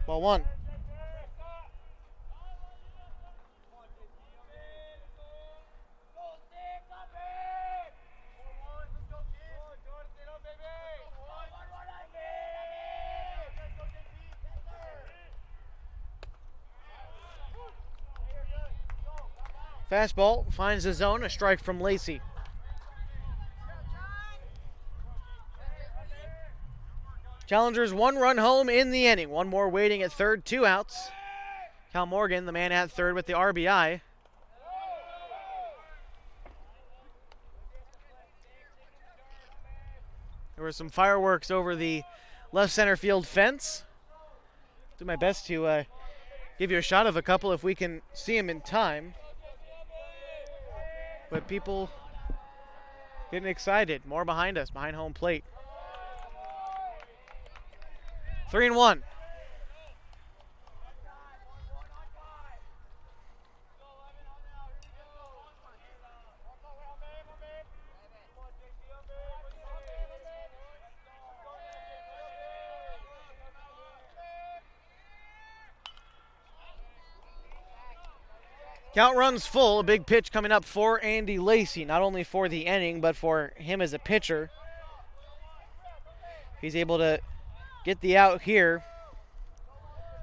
Ball one. Fastball finds the zone, a strike from Lacey. Challengers 1 run home in the inning. One more waiting at third, 2 outs. Cal Morgan, the man at third with the RBI. There were some fireworks over the left center field fence. Do my best to give you a shot of a couple if we can see them in time. But people getting excited. More behind us, behind home plate. 3-1. Count runs full. A big pitch coming up for Andy Lacey, not only for the inning, but for him as a pitcher. He's able to get the out here.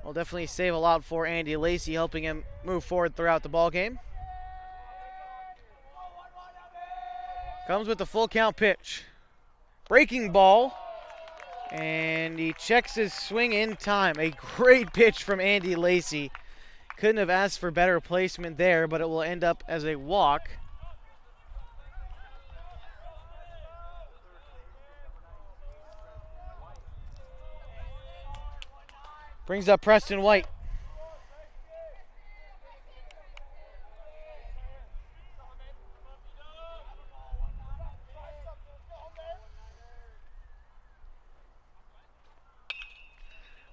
Will definitely save a lot for Andy Lacey, helping him move forward throughout the ball game. Comes with the full count pitch. Breaking ball, and he checks his swing in time. A great pitch from Andy Lacey. Couldn't have asked for better placement there, but it will end up as a walk. Brings up Preston White.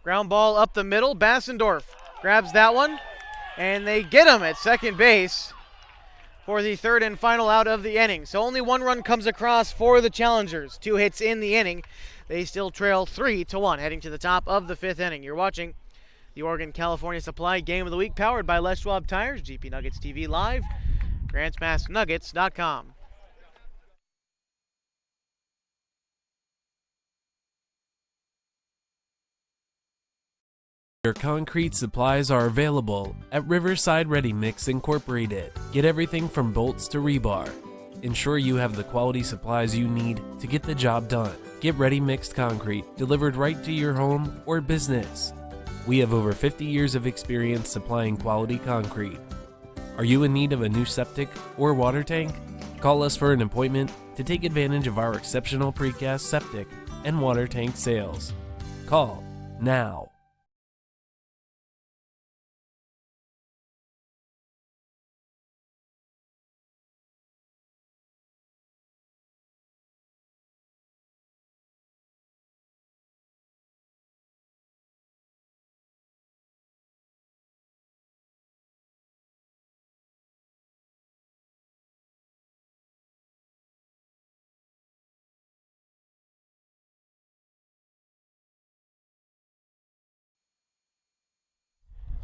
Ground ball up the middle. Bassendorf grabs that one, and they get him at second base for the third and final out of the inning. So only one run comes across for the Challengers. 2 hits in the inning. They still trail 3-1 heading to the top of the 5th inning. You're watching the Oregon California Supply Game of the Week, powered by Les Schwab Tires, GP Nuggets TV Live, GrantsPassNuggets.com. Your concrete supplies are available at Riverside Ready Mix Incorporated. Get everything from bolts to rebar. Ensure you have the quality supplies you need to get the job done. Get ready mixed concrete delivered right to your home or business. We have over 50 years of experience supplying quality concrete. Are you in need of a new septic or water tank? Call us for an appointment to take advantage of our exceptional precast septic and water tank sales. Call now.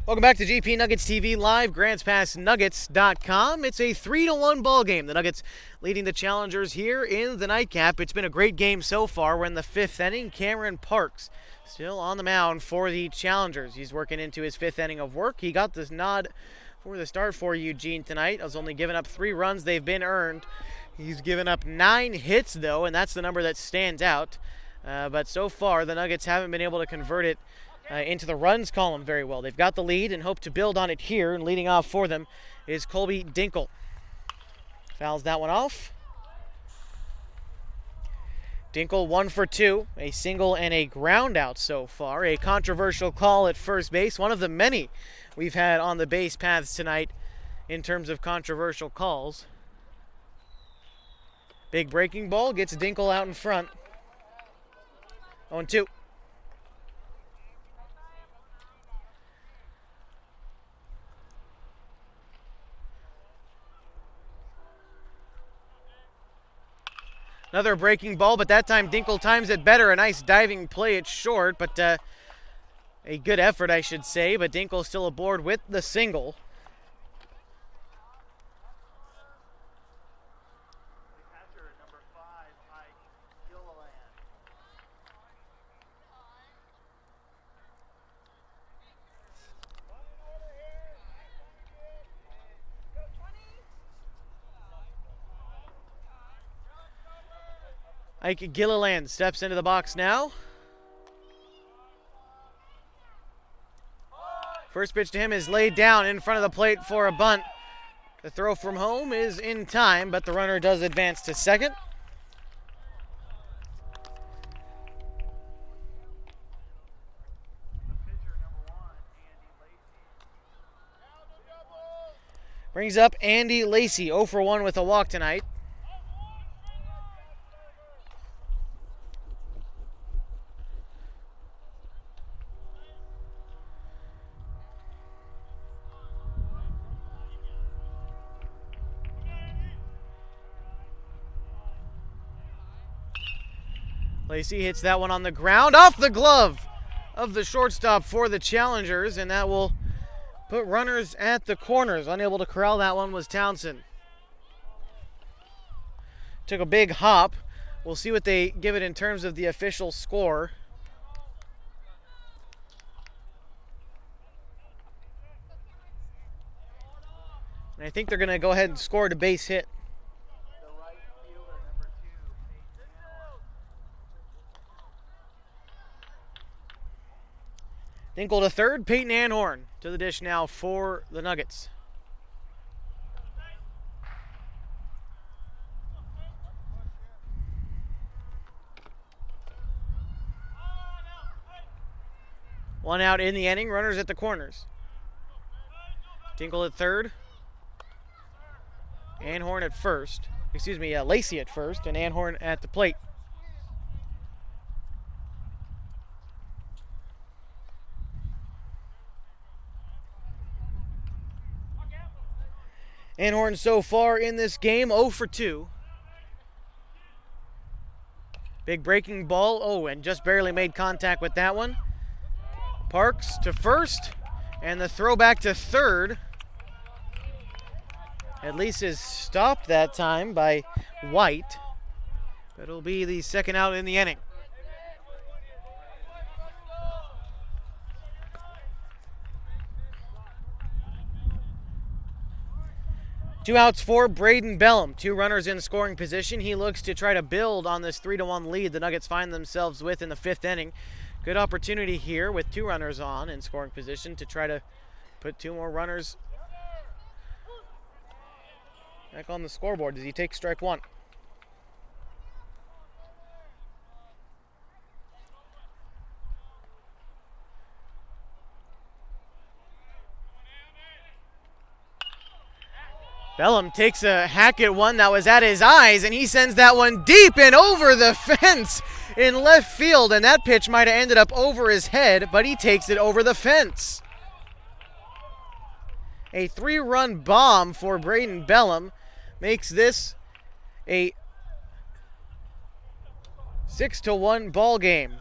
Welcome back to GP Nuggets TV Live, GrantsPassNuggets.com. It's a 3-1 ball game. The Nuggets leading the Challengers here in the nightcap. It's been a great game so far. We're in the 5th inning. Cameron Parks still on the mound for the Challengers. He's working into his 5th inning of work. He got this nod for the start for Eugene tonight. Has only given up 3 runs. They've been earned. He's given up 9 hits, though, and that's the number that stands out. But so far, the Nuggets haven't been able to convert it into the runs column very well. They've got the lead and hope to build on it here, and leading off for them is Colby Dinkle. Fouls that one off. Dinkle 1 for 2, a single and a ground out so far. A controversial call at first base, one of the many we've had on the base paths tonight in terms of controversial calls. Big breaking ball gets Dinkle out in front. 0-2. Another breaking ball, but that time Dinkle times it better. A nice diving play at short, but a good effort, I should say. But Dinkle still aboard with the single. Ike Gilliland steps into the box now. First pitch to him is laid down in front of the plate for a bunt. The throw from home is in time, but the runner does advance to second. Brings up Andy Lacey, 0 for 1 with a walk tonight. Lacey hits that one on the ground, off the glove of the shortstop for the Challengers, and that will put runners at the corners. Unable to corral that one was Townsend. Took a big hop. We'll see what they give it in terms of the official score. And I think they're going to go ahead and score a base hit. Dinkle to third, Peyton Anhorn to the dish now for the Nuggets. One out in the inning, runners at the corners. Dinkle at third. Anhorn at first. Lacey at first, and Anhorn at the plate. Anhorn so far in this game, 0 for 2. Big breaking ball, and just barely made contact with that one. Parks to first, and the throw back to third. At least is stopped that time by White, but it'll be the second out in the inning. Two outs for Braden Bellum. 2 runners in scoring position. He looks to try to build on this 3-1 lead the Nuggets find themselves with in the 5th inning. Good opportunity here with 2 runners on in scoring position to try to put 2 more runners back on the scoreboard as he takes strike 1. Bellum takes a hack at one that was at his eyes, and he sends that one deep and over the fence in left field, and that pitch might have ended up over his head, but he takes it over the fence. A 3-run bomb for Braden Bellum makes this a 6-1 ball game.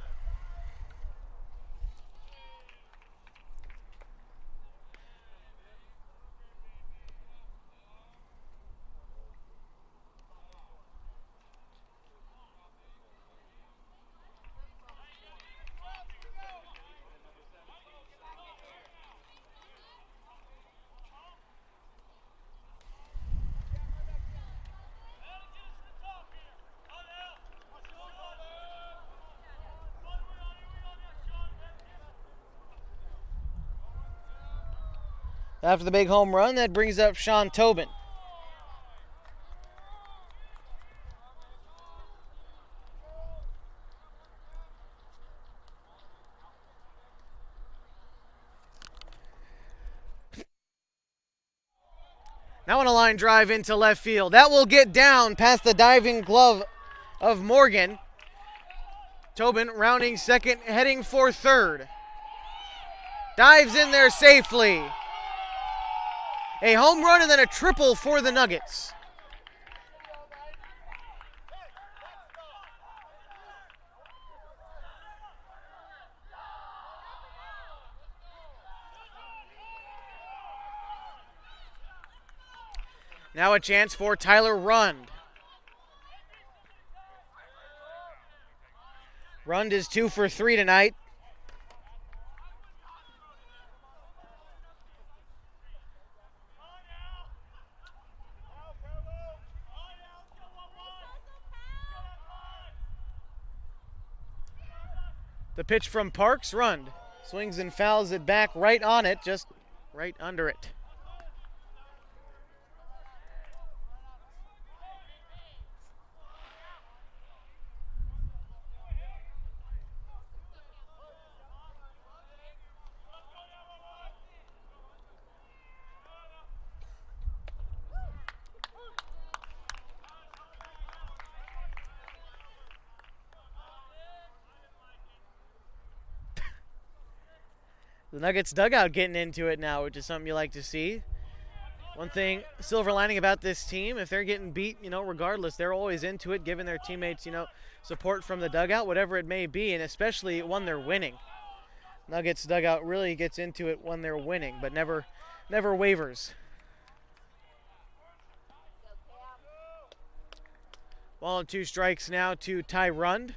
After the big home run, that brings up Sean Tobin. Now on a line drive into left field. That will get down past the diving glove of Morgan. Tobin rounding second, heading for third. Dives in there safely. A home run and then a triple for the Nuggets. Now a chance for Tyler Rund. Rund is 2 for 3 tonight. The pitch from Parks, Rund swings and fouls it back right on it, just right under it. The Nuggets dugout getting into it now, which is something you like to see. One thing, silver lining about this team, if they're getting beat, regardless, they're always into it, giving their teammates, support from the dugout, whatever it may be, and especially when they're winning. Nuggets dugout really gets into it when they're winning, but never wavers. 2 strikes now to Ty Rund.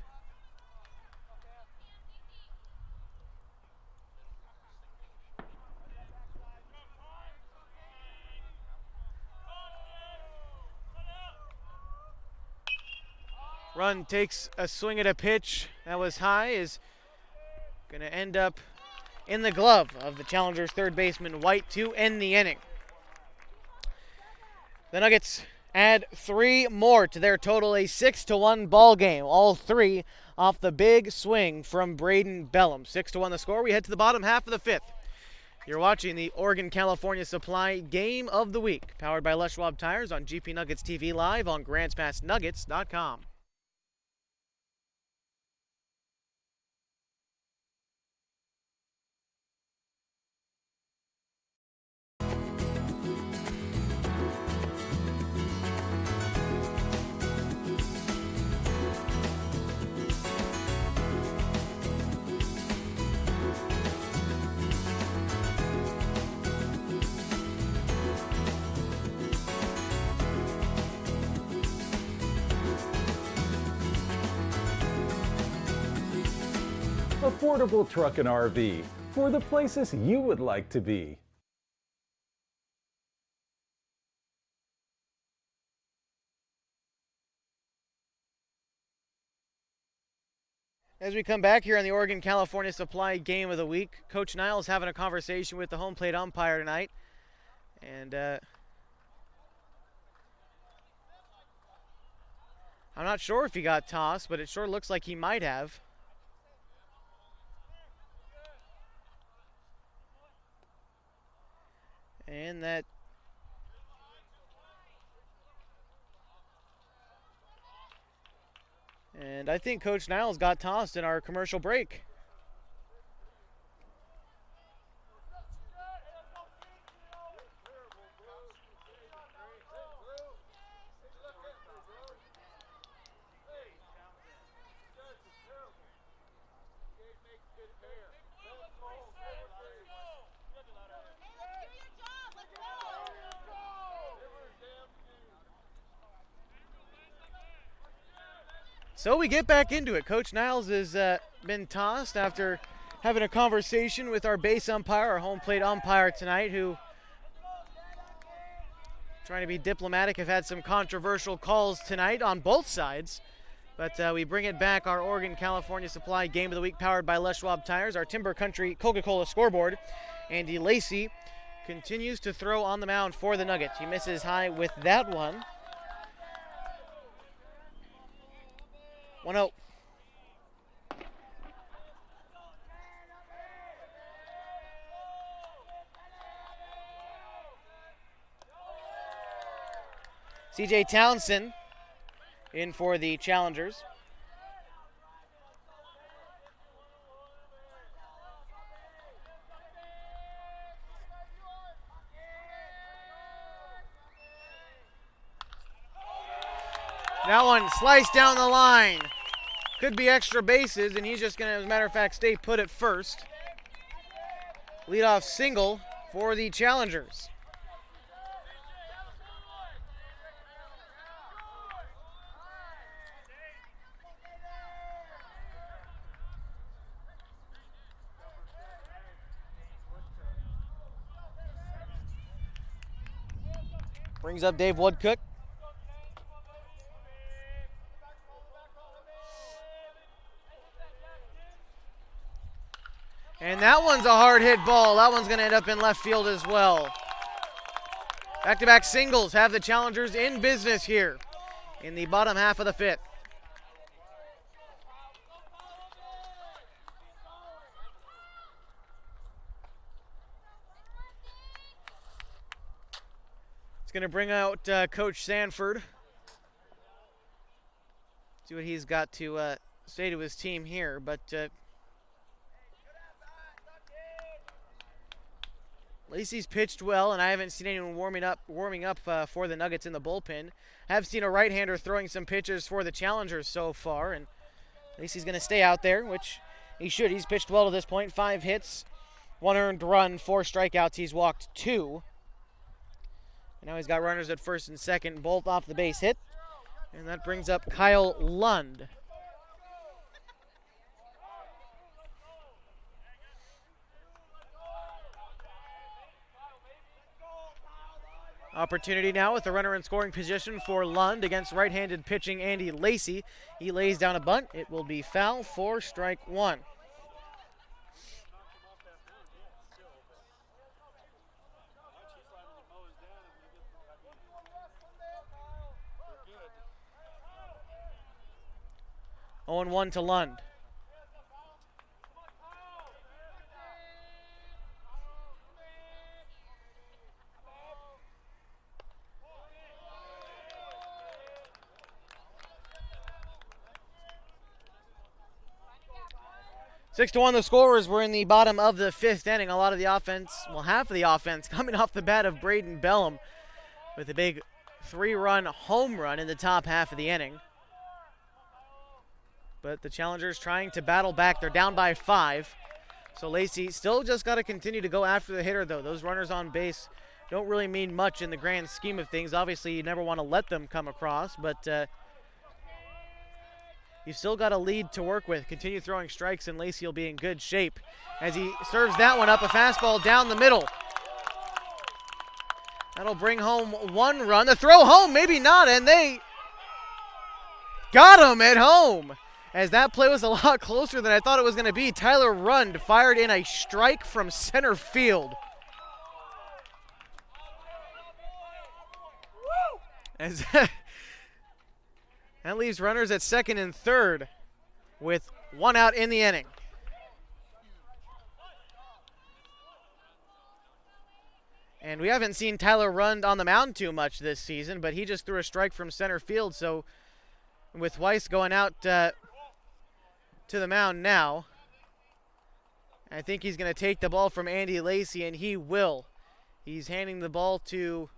Rund takes a swing at a pitch that was high, is going to end up in the glove of the Challengers' third baseman White to end the inning. The Nuggets add 3 more to their total, a 6-1 ball game. All 3 off the big swing from Braden Bellum. 6-1 the score. We head to the bottom half of the 5th. You're watching the Oregon-California Supply Game of the Week, powered by Les Schwab Tires on GP Nuggets TV Live on GrandsPassNuggets.com. Affordable Truck and RV for the places you would like to be. As we come back here on the Oregon-California Supply Game of the Week, Coach Niles having a conversation with the home plate umpire tonight. And I'm not sure if he got tossed, but it sure looks like he might have. And that And I think Coach Niles got tossed in our commercial break. So we get back into it. Coach Niles has been tossed after having a conversation with our base umpire, our home plate umpire tonight, who, trying to be diplomatic, have had some controversial calls tonight on both sides. But we bring it back, our Oregon-California Supply Game of the Week, powered by Les Schwab Tires, our Timber Country Coca-Cola scoreboard. Andy Lacey continues to throw on the mound for the Nuggets. He misses high with that one. 1-0. CJ Townsend in for the Challengers. That one sliced down the line. Could be extra bases, and he's just going to, as a matter of fact, stay put at first. Leadoff single for the Challengers. Brings up Dave Woodcook. And that one's a hard hit ball. That one's going to end up in left field as well. Back-to-back singles have the Challengers in business here in the bottom half of the fifth. It's going to bring out Coach Sanford. See what he's got to say to his team here, but Lacey's pitched well, and I haven't seen anyone warming up for the Nuggets in the bullpen. Have seen a right-hander throwing some pitches for the Challengers so far, and Lacey's going to stay out there, which he should. He's pitched well to this point. 5 hits, 1 earned run, 4 strikeouts. He's walked 2. And now he's got runners at first and second, both off the base hit. And that brings up Kyle Lund. Opportunity now with the runner in scoring position for Lund against right-handed pitching Andy Lacey. He lays down a bunt. It will be foul for strike 1. Oh, 0-1 to Lund. 6-1 the scorers. We're in the bottom of the 5th inning. A lot of the offense, well, half of the offense coming off the bat of Braden Bellum with a big 3-run home run in the top half of the inning. But the Challengers trying to battle back. They're down by 5. So Lacey still just got to continue to go after the hitter, though. Those runners on base don't really mean much in the grand scheme of things. Obviously, you never want to let them come across, but you've still got a lead to work with. Continue throwing strikes, and Lacey will be in good shape as he serves that one up, a fastball down the middle. That'll bring home 1 run. The throw home, maybe not, and they got him at home, as that play was a lot closer than I thought it was going to be. Tyler Rund fired in a strike from center field. As that leaves runners at second and third with 1 out in the inning. And we haven't seen Tyler Rund on the mound too much this season, but he just threw a strike from center field. So with Weiss going out to the mound now, I think he's going to take the ball from Andy Lacey, and he will. He's handing the ball to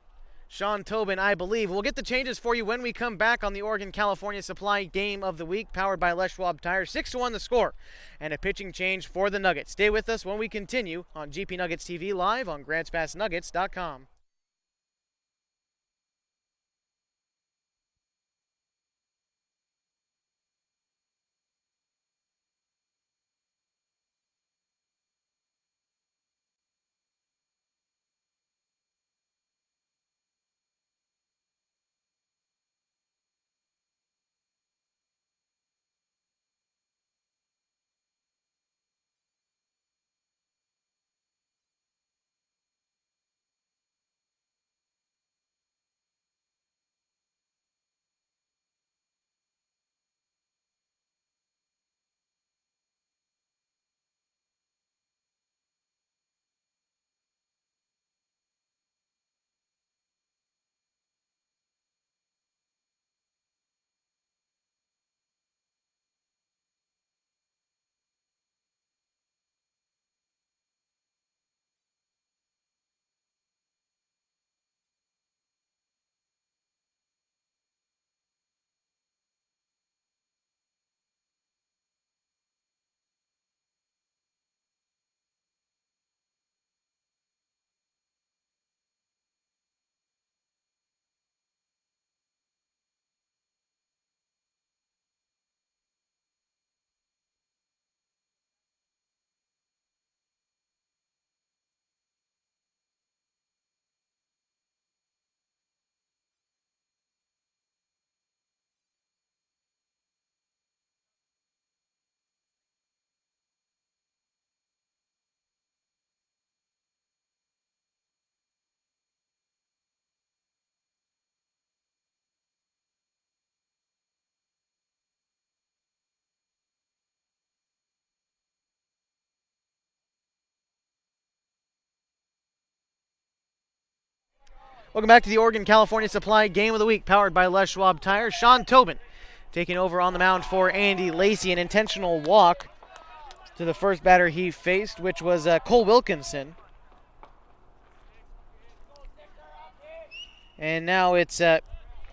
Sean Tobin, I believe. We'll get the changes for you when we come back on the Oregon-California Supply Game of the Week, powered by Les Schwab Tires. 6-1 the score, and a pitching change for the Nuggets. Stay with us when we continue on GP Nuggets TV live on GrantsPassNuggets.com. Welcome back to the Oregon California Supply Game of the Week, powered by Les Schwab Tires. Sean Tobin taking over on the mound for Andy Lacey. An intentional walk to the first batter he faced, which was Cole Wilkinson. And now it's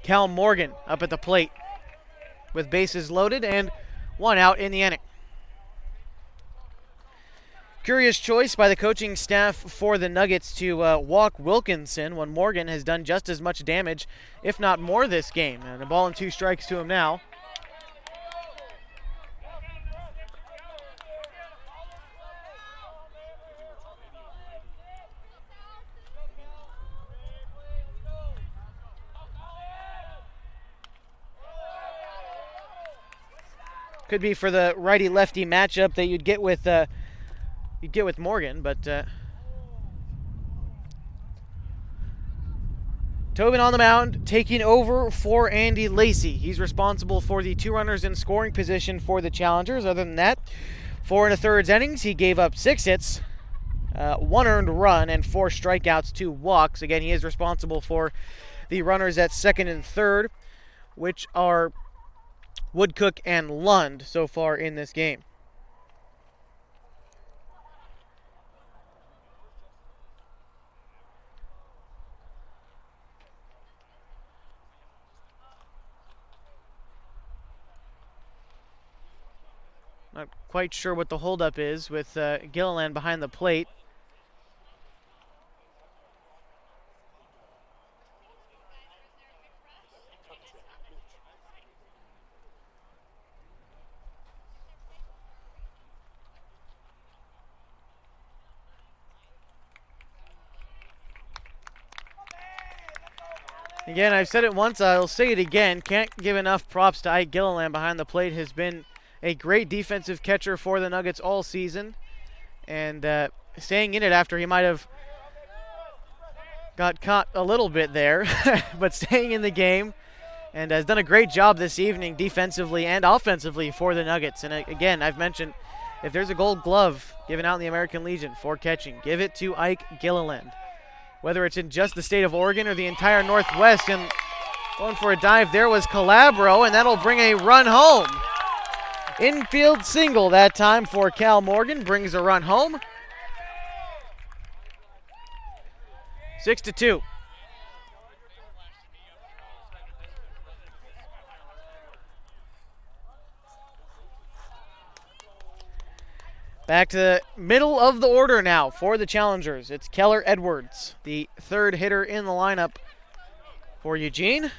Cal Morgan up at the plate with bases loaded and one out in the inning. Curious choice by the coaching staff for the Nuggets to walk Wilkinson when Morgan has done just as much damage, if not more, this game. And a ball and 2 strikes to him now. Could be for the righty-lefty matchup that you'd get with Morgan, but Tobin on the mound, taking over for Andy Lacey. He's responsible for the 2 runners in scoring position for the Challengers. Other than that, 4 1/3 innings, he gave up 6 hits, 1 earned run, and 4 strikeouts, 2 walks. Again, he is responsible for the runners at second and third, which are Woodcook and Lund so far in this game. Not quite sure what the holdup is with Gilliland behind the plate. Again, I've said it once, I'll say it again. Can't give enough props to Ike Gilliland behind the plate. Has been a great defensive catcher for the Nuggets all season. And staying in it after he might have got caught a little bit there. But staying in the game and has done a great job this evening defensively and offensively for the Nuggets. And again, I've mentioned, if there's a gold glove given out in the American Legion for catching, give it to Ike Gilliland. Whether it's in just the state of Oregon or the entire Northwest. And going for a dive there was Calabro, and that'll bring a run home. Infield single that time for Cal Morgan, brings a run home. 6-2. Back to the middle of the order now for the Challengers. It's Keller Edwards, the 3rd hitter in the lineup for Eugene.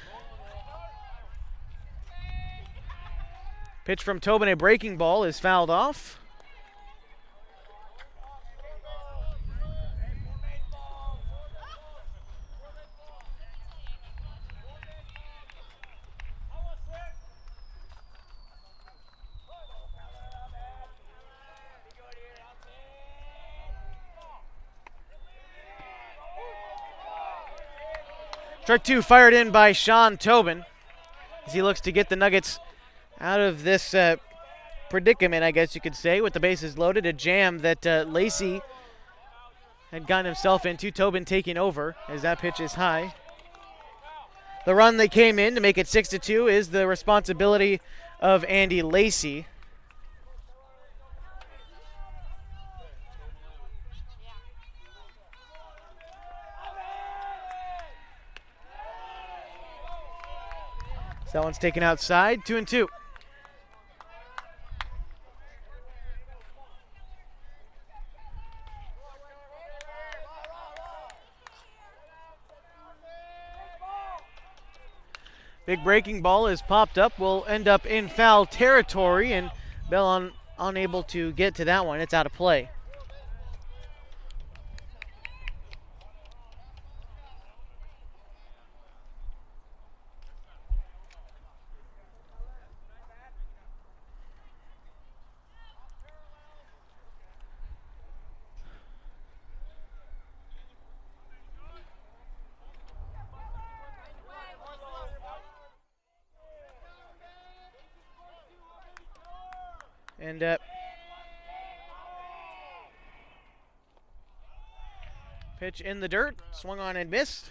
Pitch from Tobin, a breaking ball, is fouled off. Strike 2 fired in by Sean Tobin as he looks to get the Nuggets out of this predicament, I guess you could say, with the bases loaded. A jam that Lacey had gotten himself into. Tobin taking over as that pitch is high. The run that came in to make it 6-2 is the responsibility of Andy Lacey. That one's taken outside, 2-2. Big breaking ball is popped up, will end up in foul territory, and Bell unable to get to that one. It's out of play. And pitch in the dirt, swung on and missed.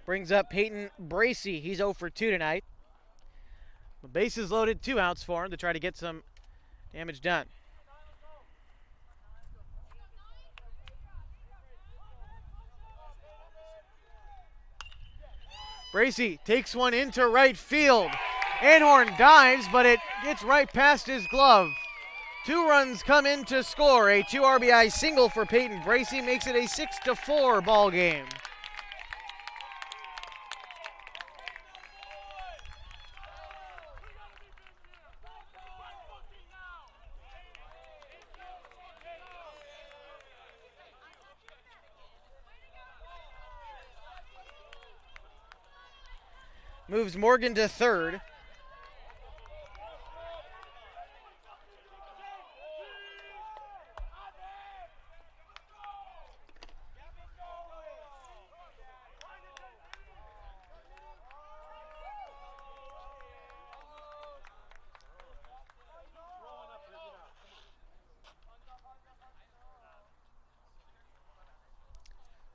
Brings up Peyton Bracey. He's 0 for 2 tonight. The bases loaded, 2 outs for him to try to get some damage done. Bracey takes one into right field. Anhorn dives, but it gets right past his glove. 2 runs come in to score. A 2 RBI single for Peyton Bracey makes it a 6-4 ball game. Moves Morgan to third.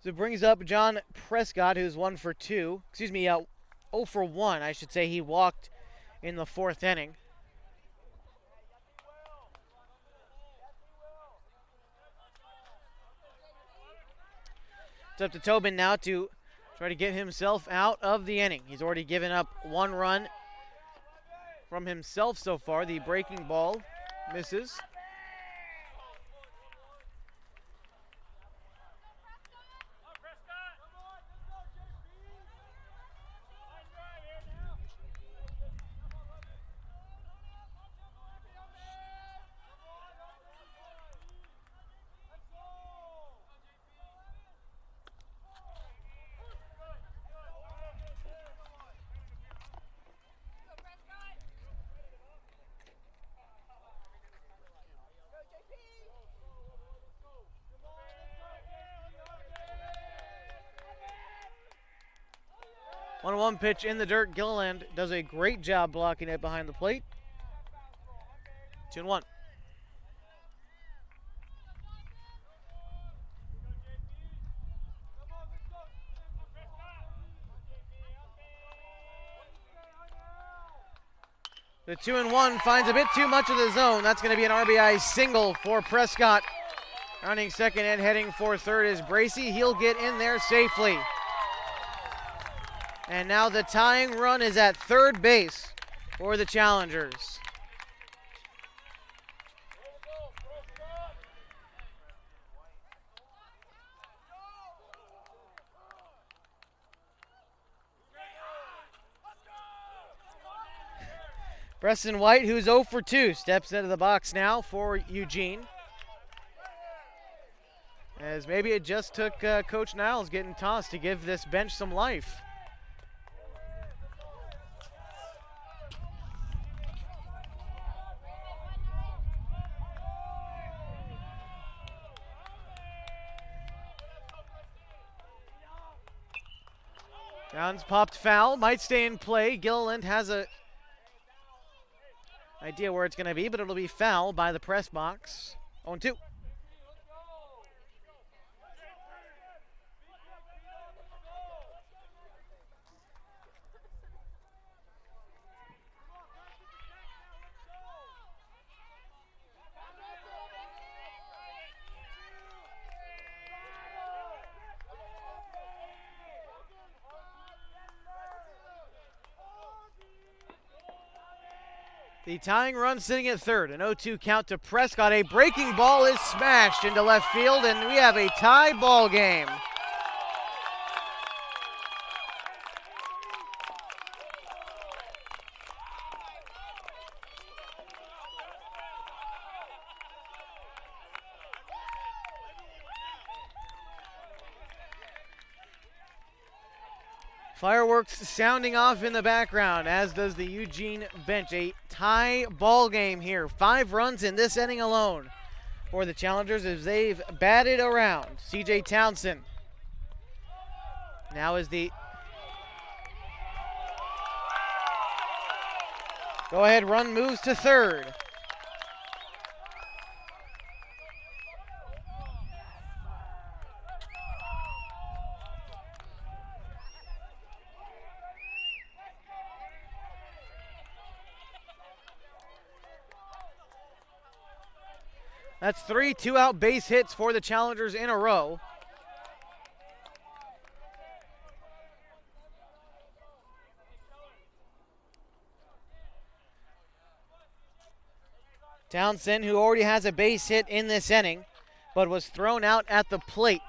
So it brings up John Prescott, who's 1 for 2. 0 for 1, I should say. He walked in the 4th inning. It's up to Tobin now to try to get himself out of the inning. He's already given up 1 run from himself so far. The breaking ball misses. One pitch in the dirt. Gilliland does a great job blocking it behind the plate. 2-1. The 2-1 finds a bit too much of the zone. That's going to be an RBI single for Prescott. Rounding second and heading for third is Bracey. He'll get in there safely. And now the tying run is at third base for the Challengers. Preston White, who's 0 for 2, steps into the box now for Eugene. As maybe it just took Coach Niles getting tossed to give this bench some life. Downs popped foul, might stay in play. Gilliland has a idea where it's going to be, but it'll be foul by the press box. 0-2. The tying run sitting at third. An 0-2 count to Prescott. A breaking ball is smashed into left field, and we have a tie ball game. Fireworks sounding off in the background, as does the Eugene bench. A tie ball game here. 5 runs in this inning alone for the Challengers as they've batted around. CJ Townsend now is the go-ahead run, moves to third. That's 3 two-out base hits for the Challengers in a row. Townsend, who already has a base hit in this inning, but was thrown out at the plate.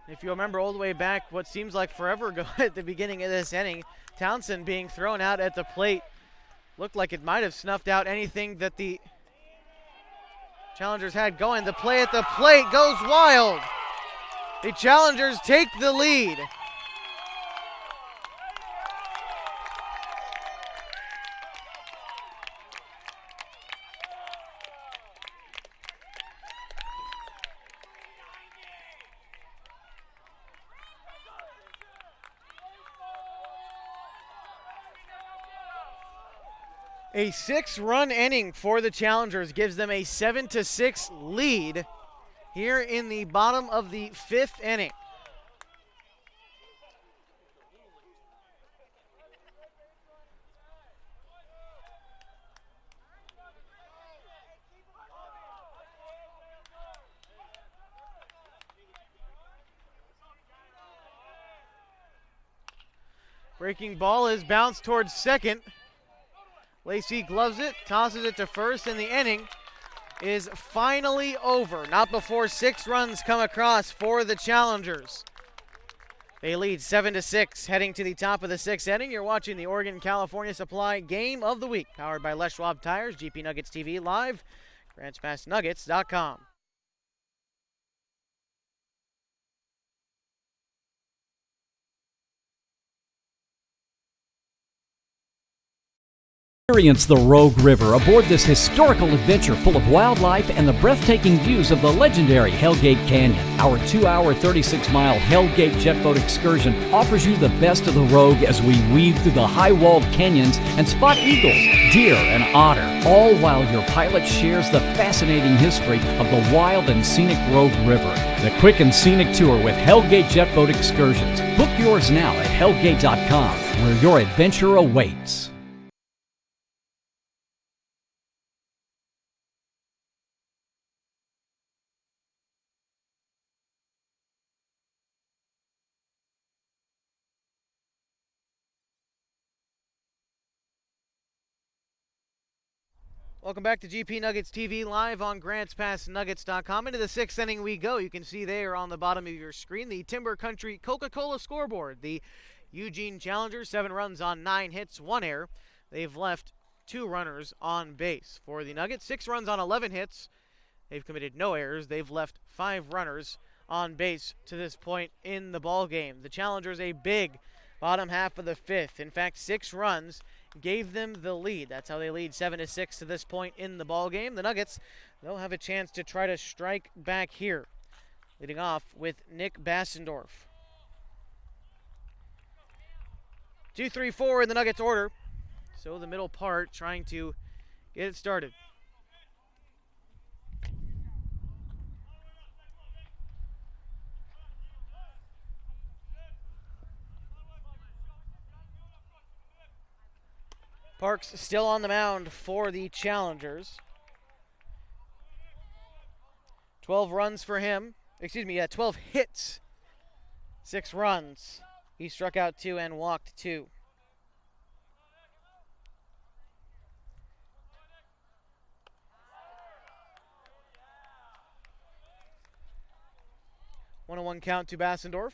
If you remember all the way back, what seems like forever ago at the beginning of this inning, Townsend being thrown out at the plate looked like it might have snuffed out anything that the Challengers had going. The play at the plate goes wild. The Challengers take the lead. A 6-run inning for the Challengers gives them a 7-6 lead here in the bottom of the 5th inning. Breaking ball is bounced towards second. Lacey gloves it, tosses it to first, and the inning is finally over. Not before 6 runs come across for the Challengers. They lead 7-6 heading to the top of the 6th inning. You're watching the Oregon-California Supply Game of the Week, powered by Les Schwab Tires, GP Nuggets TV live, GrantsPassNuggets.com. Experience the Rogue River aboard this historical adventure full of wildlife and the breathtaking views of the legendary Hellgate Canyon. Our 2-hour, 36-mile Hellgate jet boat excursion offers you the best of the Rogue as we weave through the high-walled canyons and spot eagles, deer, and otter, all while your pilot shares the fascinating history of the wild and scenic Rogue River. The quick and scenic tour with Hellgate Jet Boat Excursions. Book yours now at hellgate.com, where your adventure awaits. Welcome back to GP Nuggets TV live on GrantsPassNuggets.com. Into the 6th inning we go. You can see there on the bottom of your screen the Timber Country Coca-Cola scoreboard. The Eugene Challengers, 7 runs on 9 hits, 1 error. They've left 2 runners on base. For the Nuggets, 6 runs on 11 hits. They've committed no errors. They've left 5 runners on base to this point in the ball game. The Challengers a big bottom half of the 5th. In fact, 6 runs gave them the lead. That's how they lead 7-6 to this point in the ball game. The Nuggets, they'll have a chance to try to strike back here. Leading off with Nick Bassendorf. 2-3-4 in the Nuggets order. So the middle part trying to get it started. Parks still on the mound for the Challengers. 12 runs for him. 12 hits. 6 runs. He struck out 2 and walked 2. One on 1 count to Bassendorf.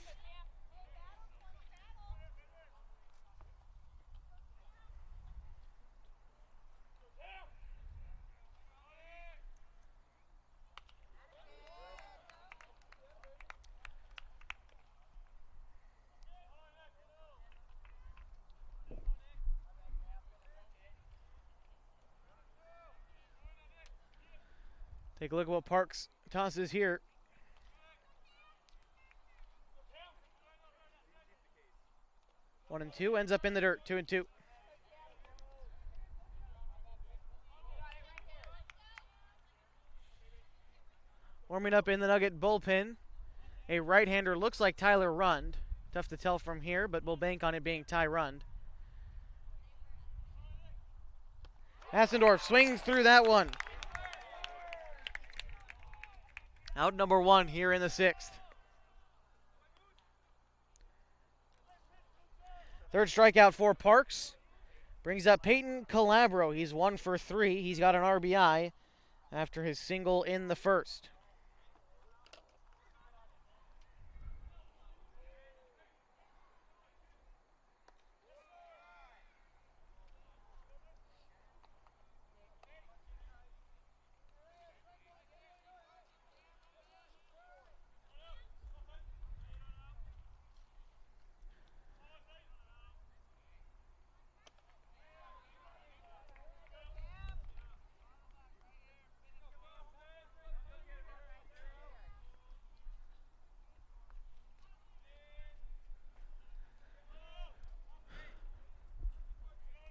Take a look at what Parks tosses here. One and 2 ends up in the dirt. 2-2. Warming up in the Nugget bullpen. A right-hander looks like Tyler Rund. Tough to tell from here, but we'll bank on it being Ty Rund. Hassendorf swings through that one. Out number 1 here in the 6th. Third strikeout for Parks. Brings up Peyton Calabro. He's 1 for 3. He's got an RBI after his single in the first.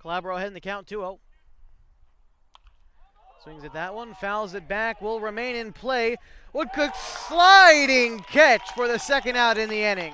Calabro ahead in the count, 2-0. Swings at that one, fouls it back, will remain in play. Woodcook's sliding catch for the second out in the inning.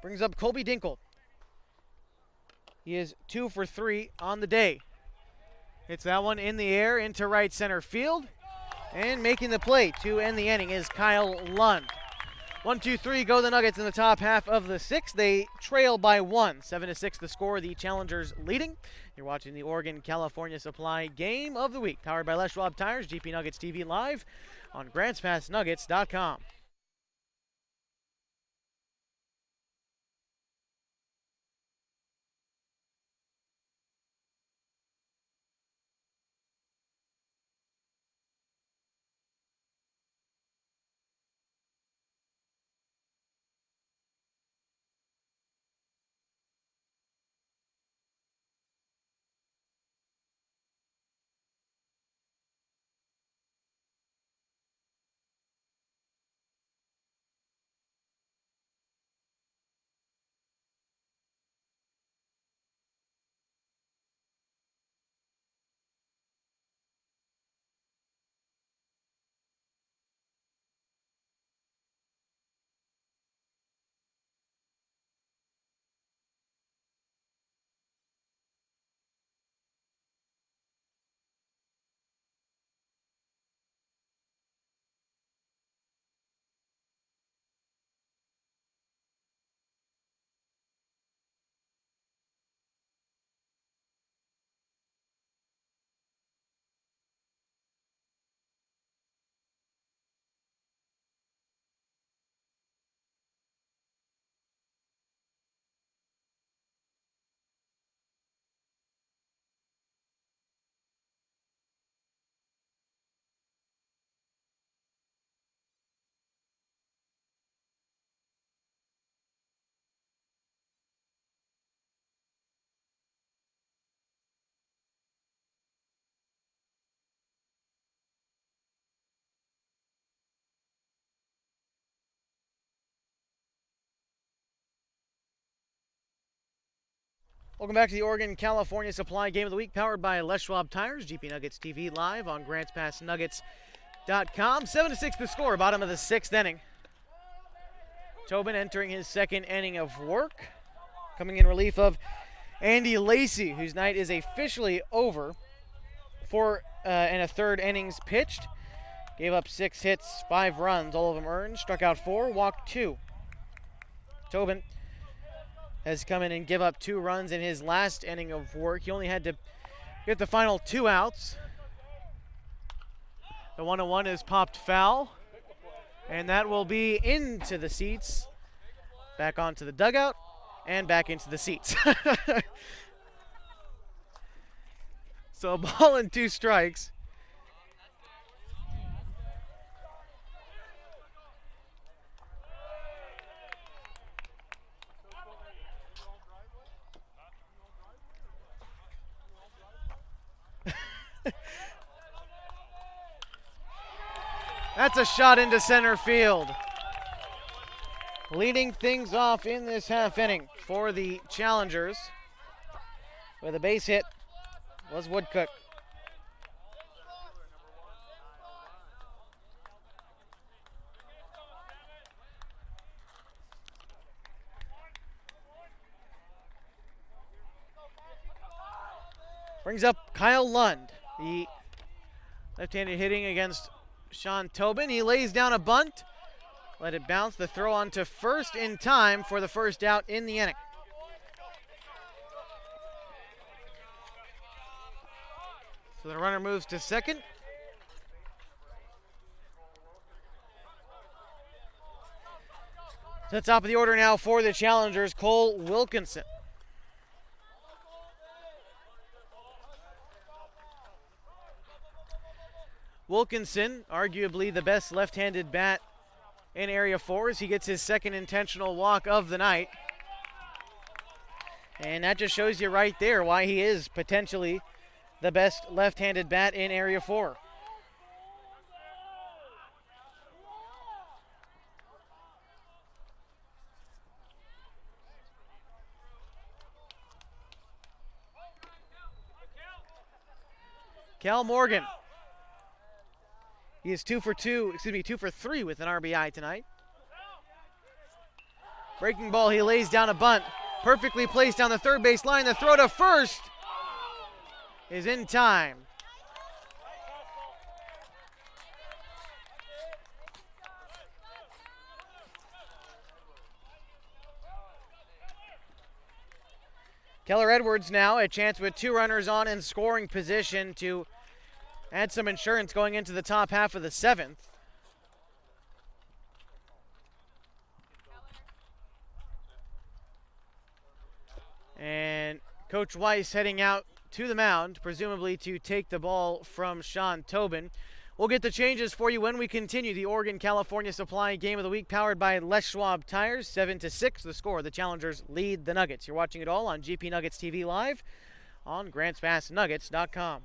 Brings up Colby Dinkle. He is 2 for 3 on the day. Hits that one in the air into right center field. And making the play to end the inning is Kyle Lund. 1-2-3 go the Nuggets in the top half of the 6th. They trail by 1. 7-6 the score, the Challengers leading. You're watching the Oregon-California Supply Game of the Week, powered by Les Schwab Tires, GP Nuggets TV live on GrantsPassNuggets.com. Welcome back to the Oregon-California Supply Game of the Week, powered by Les Schwab Tires, GP Nuggets TV live on GrantsPassNuggets.com. 7-6 the score, bottom of the 6th inning. Tobin entering his second inning of work, coming in relief of Andy Lacey, whose night is officially over. 4 and a third innings pitched. Gave up 6 hits, 5 runs, all of them earned. Struck out 4, walked 2. Tobin has come in and give up 2 runs in his last inning of work. He only had to get the final 2 outs. The 1-1 is popped foul, and that will be into the seats, back onto the dugout, and back into the seats. So a ball and 2 strikes. That's a shot into center field. Leading things off in this half inning for the Challengers with a base hit was Woodcook. Brings up Kyle Lund, the left-handed hitting against Sean Tobin. He lays down a bunt, let it bounce, the throw onto first in time for the first out in the inning. So the runner moves to second. To the top of the order now for the challengers, Cole Wilkinson. Wilkinson, arguably the best left-handed bat in Area 4 as he gets his second intentional walk of the night. And that just shows you right there why he is potentially the best left-handed bat in Area 4. Cal Morgan. He is 2 for 3 with an RBI tonight. Breaking ball, he lays down a bunt. Perfectly placed down the third base line. The throw to first is in time. Keller Edwards now a chance with 2 runners on in scoring position to add some insurance going into the top half of the 7th. And Coach Weiss heading out to the mound, presumably to take the ball from Sean Tobin. We'll get the changes for you when we continue the Oregon-California Supply Game of the Week, powered by Les Schwab Tires. 7-6, the score. The Challengers lead the Nuggets. You're watching it all on GP Nuggets TV Live on GrantsPassNuggets.com.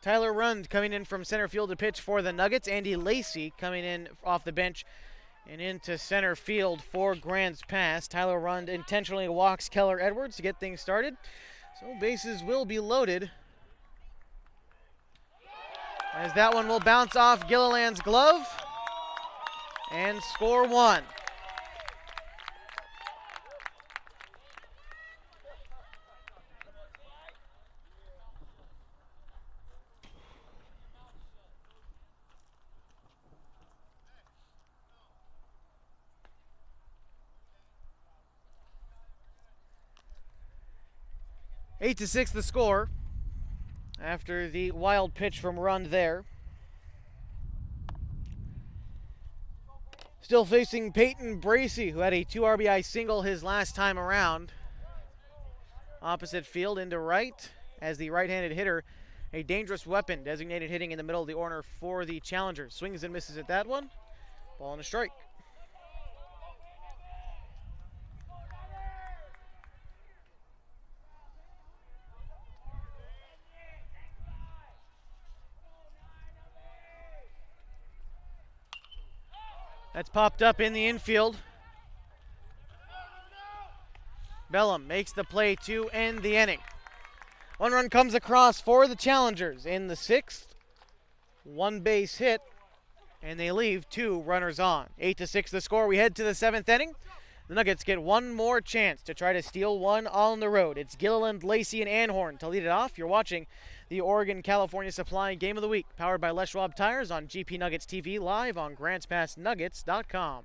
Tyler Rund coming in from center field to pitch for the Nuggets. Andy Lacey coming in off the bench and into center field for Grants Pass. Tyler Rund intentionally walks Keller Edwards to get things started. So bases will be loaded, as that one will bounce off Gilliland's glove and score one. Eight to 6 the score after the wild pitch from Rund there. Still facing Peyton Bracey, who had a 2 RBI single his last time around. Opposite field into right, as the right-handed hitter, a dangerous weapon, designated hitting in the middle of the order for the Challengers. Swings and misses at that one. Ball and a strike. That's popped up in the infield. Bellum makes the play to end the inning. One run comes across for the Challengers in the 6th. One base hit, and they leave 2 runners on. 8 to 6 the score. We head to the 7th inning. The Nuggets get one more chance to try to steal one on the road. It's Gilliland, Lacey, and Anhorn to lead it off. You're watching the Oregon-California Supply Game of the Week, powered by Les Schwab Tires on GP Nuggets TV, live on GrantsPassNuggets.com.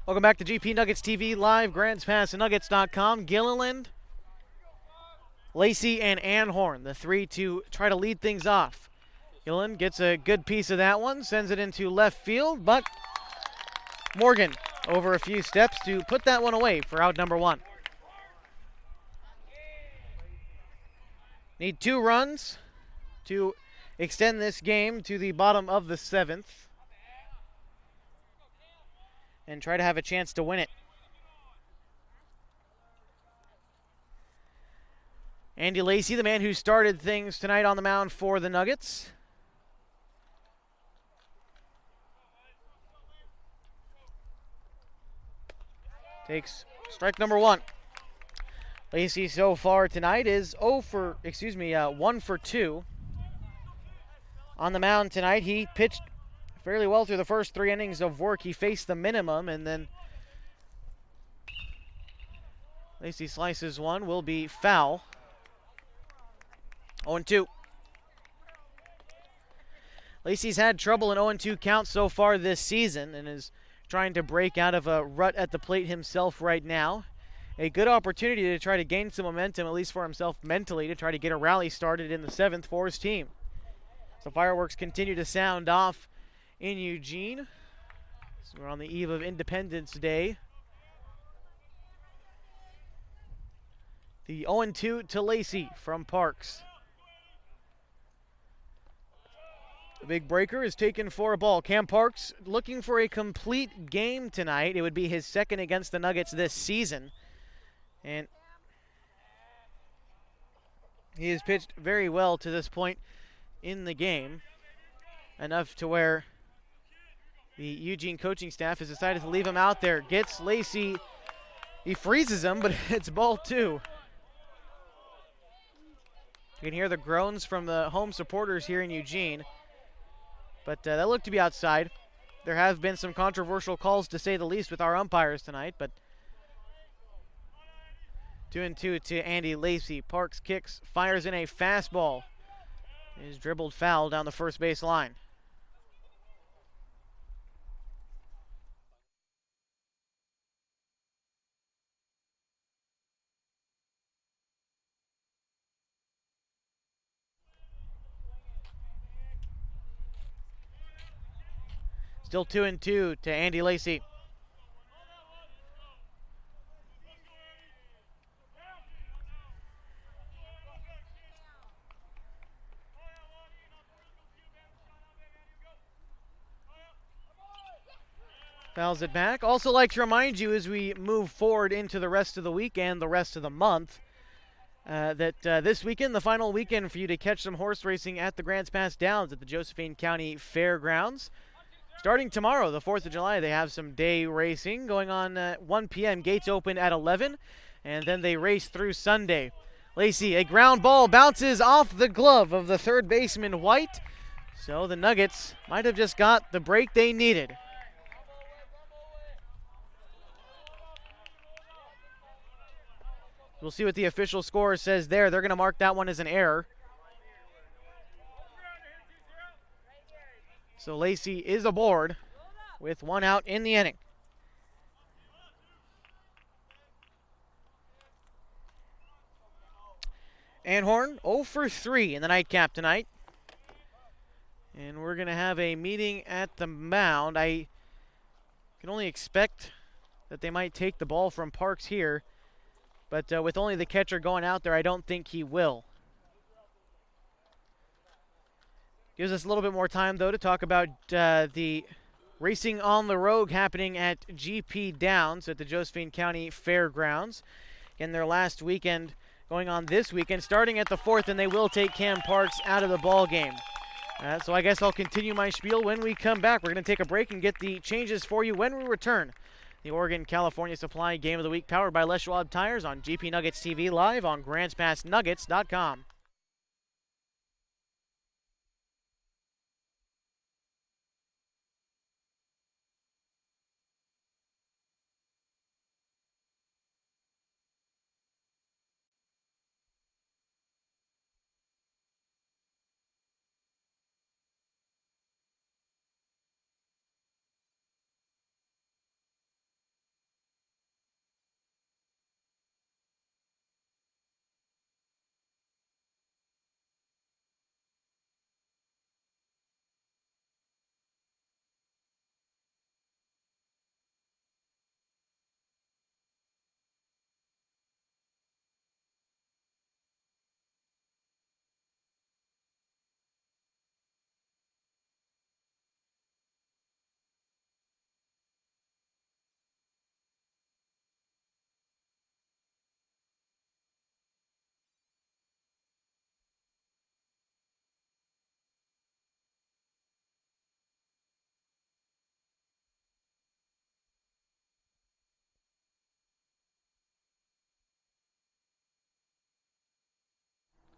Welcome back to GP Nuggets TV, live, GrantsPassNuggets.com. Gilliland, Lacey, and Anhorn, the 3 to try to lead things off. Gilliland gets a good piece of that one, sends it into left field, but Morgan over a few steps to put that one away for out number 1. Need 2 runs to extend this game to the bottom of the 7th and try to have a chance to win it. Andy Lacey, the man who started things tonight on the mound for the Nuggets. Takes strike number 1. Lacey so far tonight is 1 for 2. On the mound tonight, he pitched fairly well through the first 3 innings of work. He faced the minimum, and then Lacey slices one, will be foul. 0-2. Lacey's had trouble in 0-2 counts so far this season and is trying to break out of a rut at the plate himself right now. A good opportunity to try to gain some momentum, at least for himself mentally, to try to get a rally started in the 7th for his team. So fireworks continue to sound off in Eugene. So we're on the eve of Independence Day. The 0-2 to Lacey from Parks. The big breaker is taken for a ball. Cam Parks looking for a complete game tonight. It would be his second against the Nuggets this season. And he has pitched very well to this point in the game, enough to where the Eugene coaching staff has decided to leave him out there. Gets Lacey, he freezes him, but it's ball 2. You can hear the groans from the home supporters here in Eugene, but that looked to be outside. There have been some controversial calls, to say the least, with our umpires tonight, but 2-2 to Andy Lacey. Parks kicks, fires in a fastball. He's dribbled foul down the first base line. Still 2-2 to Andy Lacey. Fouls it back. Also like to remind you as we move forward into the rest of the week and the rest of the month that this weekend, the final weekend for you to catch some horse racing at the Grants Pass Downs at the Josephine County Fairgrounds. Starting tomorrow, the 4th of July, they have some day racing going on at 1 p.m. Gates open at 11, and then they race through Sunday. Lacey, a ground ball bounces off the glove of the third baseman, White. So the Nuggets might have just got the break they needed. We'll see what the official score says there. They're going to mark that one as an error. So Lacey is aboard with one out in the inning. Anhorn 0 for 3 in the nightcap tonight. And we're going to have a meeting at the mound. I can only expect that they might take the ball from Parks here. But with only the catcher going out there, I don't think he will. Gives us a little bit more time, though, to talk about the racing on the road happening at GP Downs at the Josephine County Fairgrounds. In their last weekend, going on this weekend, starting at the 4th, and they will take Cam Parks out of the ball game. So I guess I'll continue my spiel when we come back. We're going to take a break and get the changes for you when we return. The Oregon-California Supply Game of the Week, powered by Les Schwab Tires on GP Nuggets TV, live on GrantsPassNuggets.com.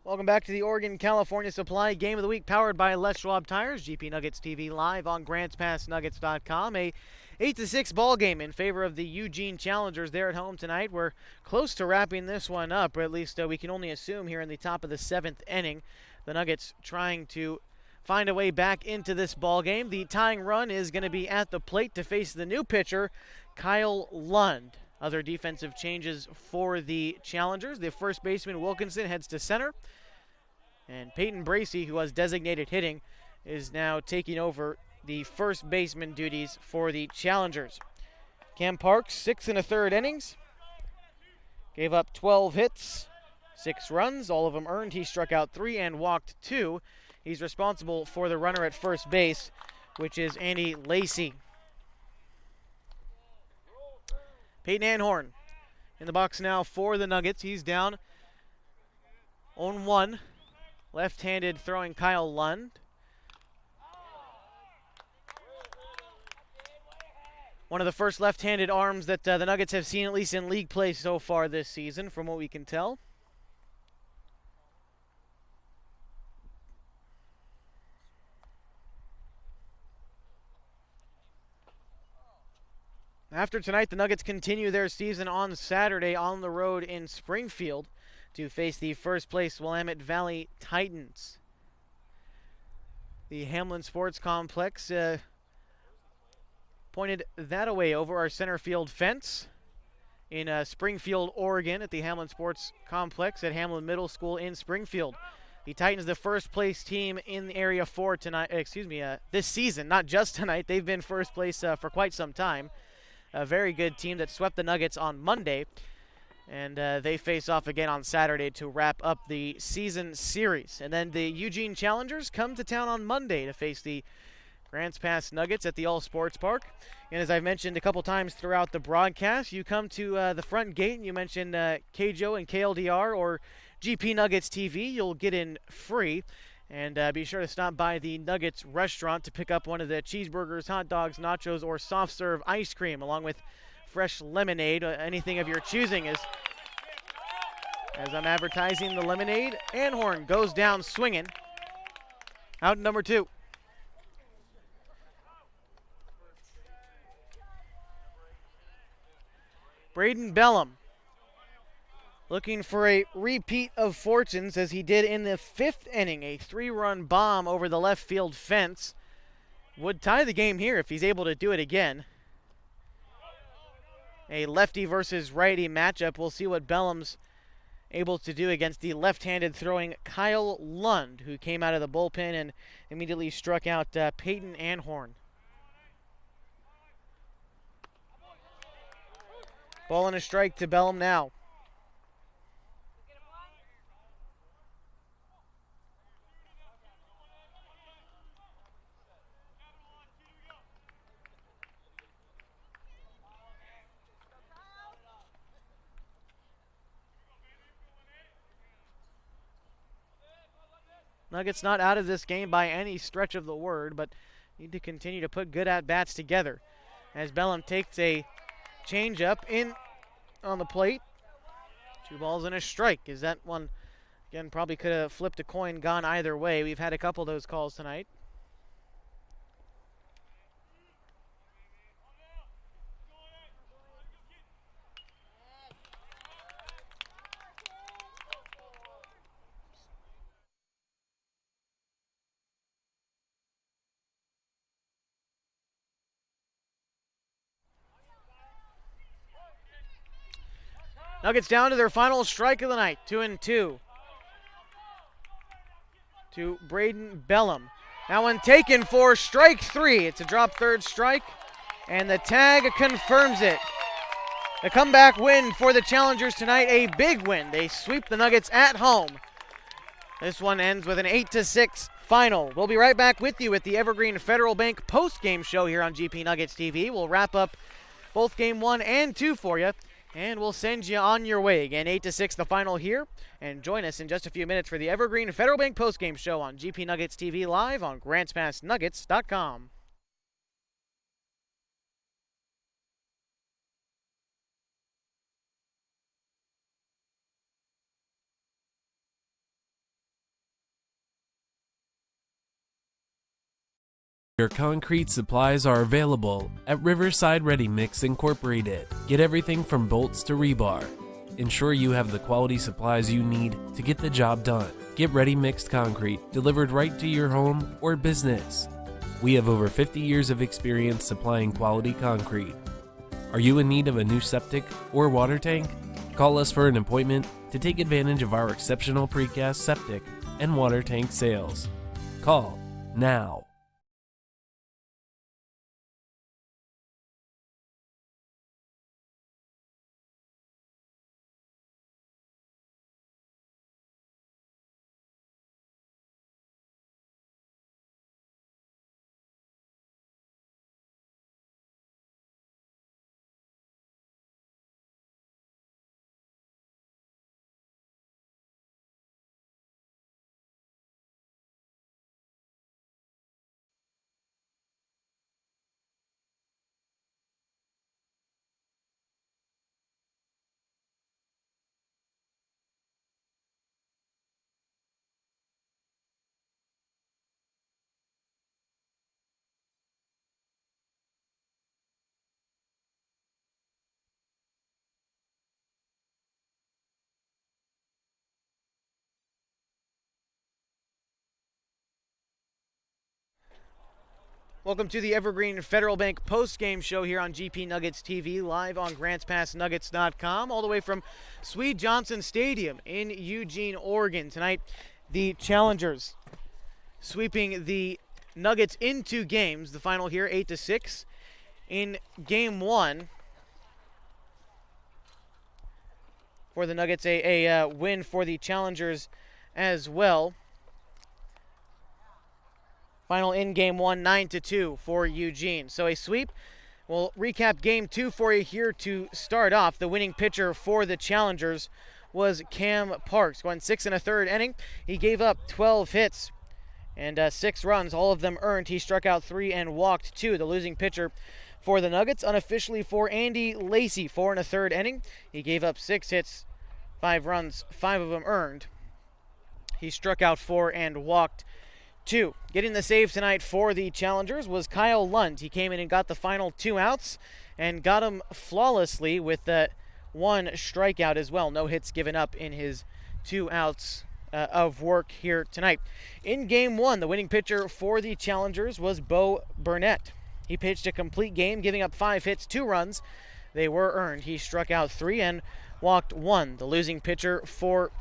Welcome back to the Oregon-California Supply Game of the Week, powered by Les Schwab Tires, GP Nuggets TV, live on GrantsPassNuggets.com. A 8-6 ball game in favor of the Eugene Challengers there at home tonight. We're close to wrapping this one up, or at least we can only assume here in the top of the 7th inning. The Nuggets trying to find a way back into this ball game. The tying run is going to be at the plate to face the new pitcher, Kyle Lund. Other defensive changes for the Challengers. The first baseman, Wilkinson, heads to center. And Peyton Bracey, who has designated hitting, is now taking over the first baseman duties for the Challengers. Cam Parks, 6 1/3 innings. Gave up 12 hits, 6 runs, all of them earned. He struck out 3 and walked 2. He's responsible for the runner at first base, which is Andy Lacey. Peyton Anhorn in the box now for the Nuggets. He's down 0-1. Left-handed throwing Kyle Lund. One of the first left-handed arms that the Nuggets have seen, at least in league play so far this season, from what we can tell. After tonight, the Nuggets continue their season on Saturday on the road in Springfield to face the first-place Willamette Valley Titans. The Hamlin Sports Complex pointed that away over our center field fence in Springfield, Oregon, at the Hamlin Sports Complex at Hamlin Middle School in Springfield. The Titans, the first-place team in the Area 4 tonight. This season, not just tonight. They've been first place for quite some time. A very good team that swept the Nuggets on Monday, and they face off again on Saturday to wrap up the season series. And then the Eugene Challengers come to town on Monday to face the Grants Pass Nuggets at the All Sports Park. And as I've mentioned a couple times throughout the broadcast, you come to the front gate and you mention KJO and KLDR or GP Nuggets TV, you'll get in free. And be sure to stop by the Nuggets restaurant to pick up one of the cheeseburgers, hot dogs, nachos, or soft serve ice cream, along with fresh lemonade, anything of your choosing. As I'm advertising the lemonade, Anhorn goes down swinging. Out number 2. Braden Bellum looking for a repeat of fortunes as he did in the 5th inning. A 3-run bomb over the left field fence would tie the game here if he's able to do it again. A lefty versus righty matchup. We'll see what Bellum's able to do against the left-handed throwing Kyle Lund, who came out of the bullpen and immediately struck out Peyton Anhorn. Ball and a strike to Bellum now. Nuggets not out of this game by any stretch of the word, but need to continue to put good at-bats together. As Bellum takes a changeup in on the plate. 2 balls and a strike. Is that one, again, probably could have flipped a coin, gone either way. We've had a couple of those calls tonight. Nuggets down to their final strike of the night, 2-2. To Braden Bellum. That one taken for strike 3. It's a drop third strike, and the tag confirms it. The comeback win for the Challengers tonight, a big win. They sweep the Nuggets at home. This one ends with an 8-6 final. We'll be right back with you at the Evergreen Federal Bank post-game show here on GP Nuggets TV. We'll wrap up both game 1 and 2 for you, and we'll send you on your way. Again, 8-6 the final here. And join us in just a few minutes for the Evergreen Federal Bank postgame show on GP Nuggets TV live on GrantsPassNuggets.com. Your concrete supplies are available at Riverside Ready Mix Incorporated. Get everything from bolts to rebar. Ensure you have the quality supplies you need to get the job done. Get ready mixed concrete delivered right to your home or business. We have over 50 years of experience supplying quality concrete. Are you in need of a new septic or water tank? Call us for an appointment to take advantage of our exceptional precast septic and water tank sales. Call now. Welcome to the Evergreen Federal Bank post-game show here on GP Nuggets TV, live on GrantsPassNuggets.com, all the way from Swede Johnson Stadium in Eugene, Oregon. Tonight, the Challengers sweeping the Nuggets in 2 games. The final here, 8-6. In Game 1, for the Nuggets, a win for the Challengers as well. Final in Game 1, 9-2 for Eugene. So a sweep. We'll recap Game 2 for you here to start off. The winning pitcher for the Challengers was Cam Parks, going 6 1/3 inning. He gave up 12 hits and 6 runs, all of them earned. He struck out 3 and walked 2. The losing pitcher for the Nuggets, unofficially for Andy Lacey, 4 1/3 inning. He gave up 6 hits, 5 runs, 5 of them earned. He struck out 4 and walked 2. Getting the save tonight for the Challengers was Kyle Lund. He came in and got the final 2 outs and got them flawlessly with 1 strikeout as well. No hits given up in his 2 outs of work here tonight. In Game 1, the winning pitcher for the Challengers was Bo Burnett. He pitched a complete game, giving up 5 hits, 2 runs. They were earned. He struck out 3 and walked 1. The losing pitcher for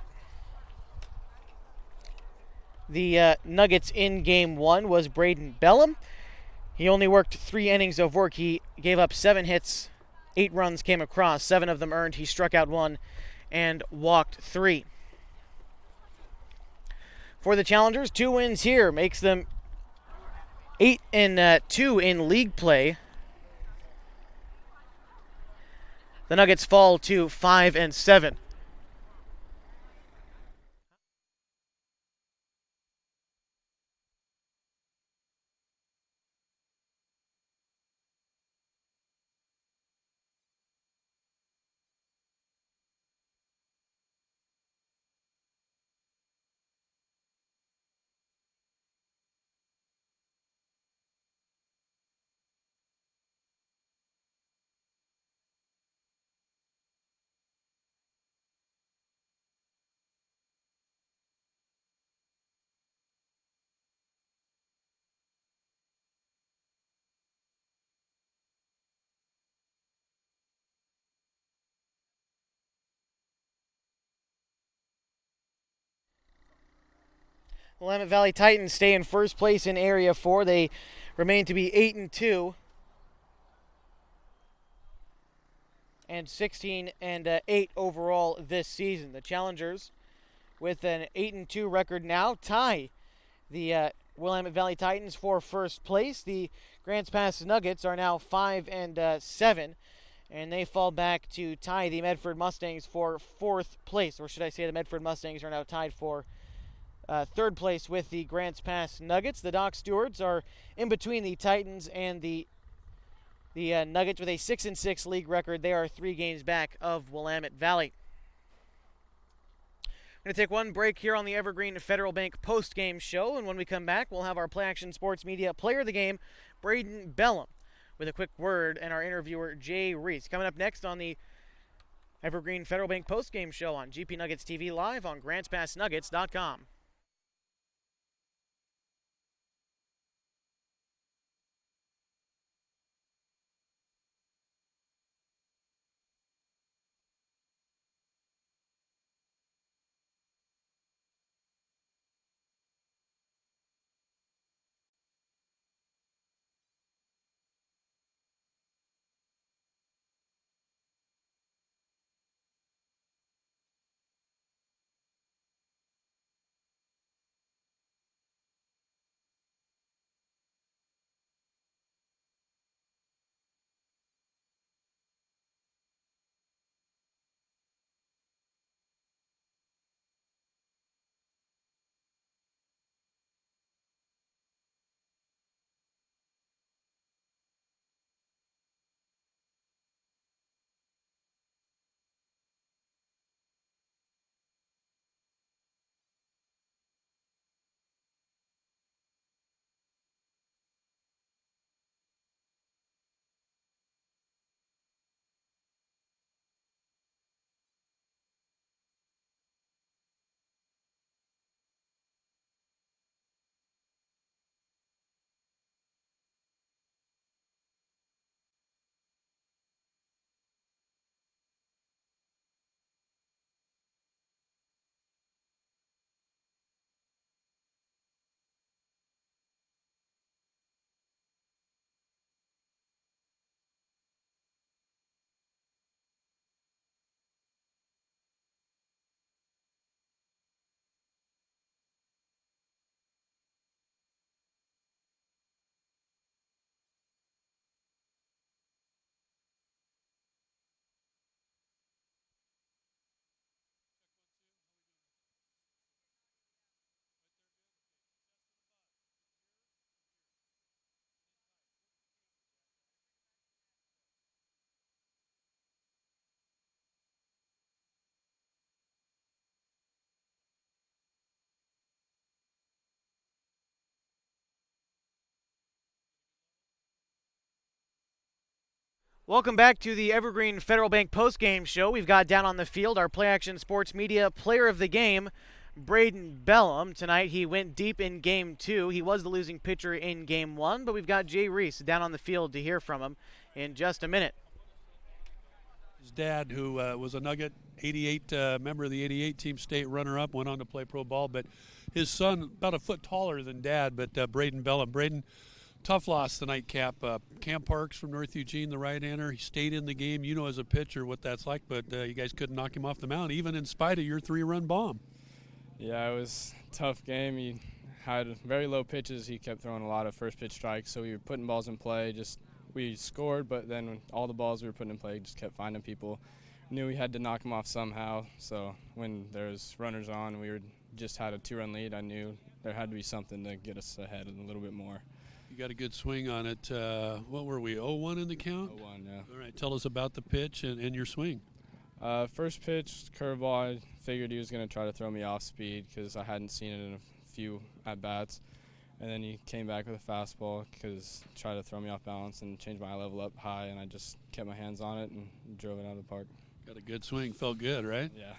the Nuggets in Game 1 was Braden Bellum. He only worked 3 innings of work. He gave up 7 hits, 8 runs came across, 7 of them earned. He struck out 1 and walked 3. For the Challengers, 2 wins here makes them 8-2 in league play. The Nuggets fall to 5-7. Willamette Valley Titans stay in first place in Area 4. They remain to be 8-2 and 16-8 overall this season. The Challengers, with an 8-2 record now, tie the Willamette Valley Titans for first place. The Grants Pass Nuggets are now 5-7, and they fall back to tie the Medford Mustangs for 4th place. Or should I say the Medford Mustangs are now tied for 3rd place with the Grants Pass Nuggets. The Dock Stewards are in between the Titans and the Nuggets with a 6-6 league record. They are 3 games back of Willamette Valley. We're going to take one break here on the Evergreen Federal Bank post-game show, and when we come back, we'll have our Play Action Sports Media Player of the Game, Braden Bellum, with a quick word, and our interviewer, Jay Reese. Coming up next on the Evergreen Federal Bank post-game show on GP Nuggets TV, live on GrantsPassNuggets.com. Welcome back to the Evergreen Federal Bank postgame show. We've got down on the field our Play Action Sports Media player of the game, Braden Bellum. Tonight he went deep in Game 2. He was the losing pitcher in Game 1, but we've got Jay Reese down on the field to hear from him in just a minute. His dad, who was a Nugget 88 member of the 88 team, state runner-up, went on to play pro ball, but his son, about a foot taller than Dad, but Braden Bellum. Braden, tough loss tonight, Cap. Cam Parks from North Eugene, the right-hander, he stayed in the game. You know as a pitcher what that's like, but you guys couldn't knock him off the mound, even in spite of your 3-run bomb. Yeah, it was a tough game. He had very low pitches. He kept throwing a lot of first-pitch strikes, so we were putting balls in play. We scored, but then when all the balls we were putting in play, just kept finding people. Knew we had to knock him off somehow, so when there was runners on, we just had a 2-run lead, I knew there had to be something to get us ahead a little bit more. You got a good swing on it. What were we, 0-1 in the count? 0-1, yeah. All right, tell us about the pitch and your swing. First pitch, curveball, I figured he was going to try to throw me off speed because I hadn't seen it in a few at-bats. And then he came back with a fastball because tried to throw me off balance and change my eye level up high, and I just kept my hands on it and drove it out of the park. Got a good swing, felt good, right? Yeah.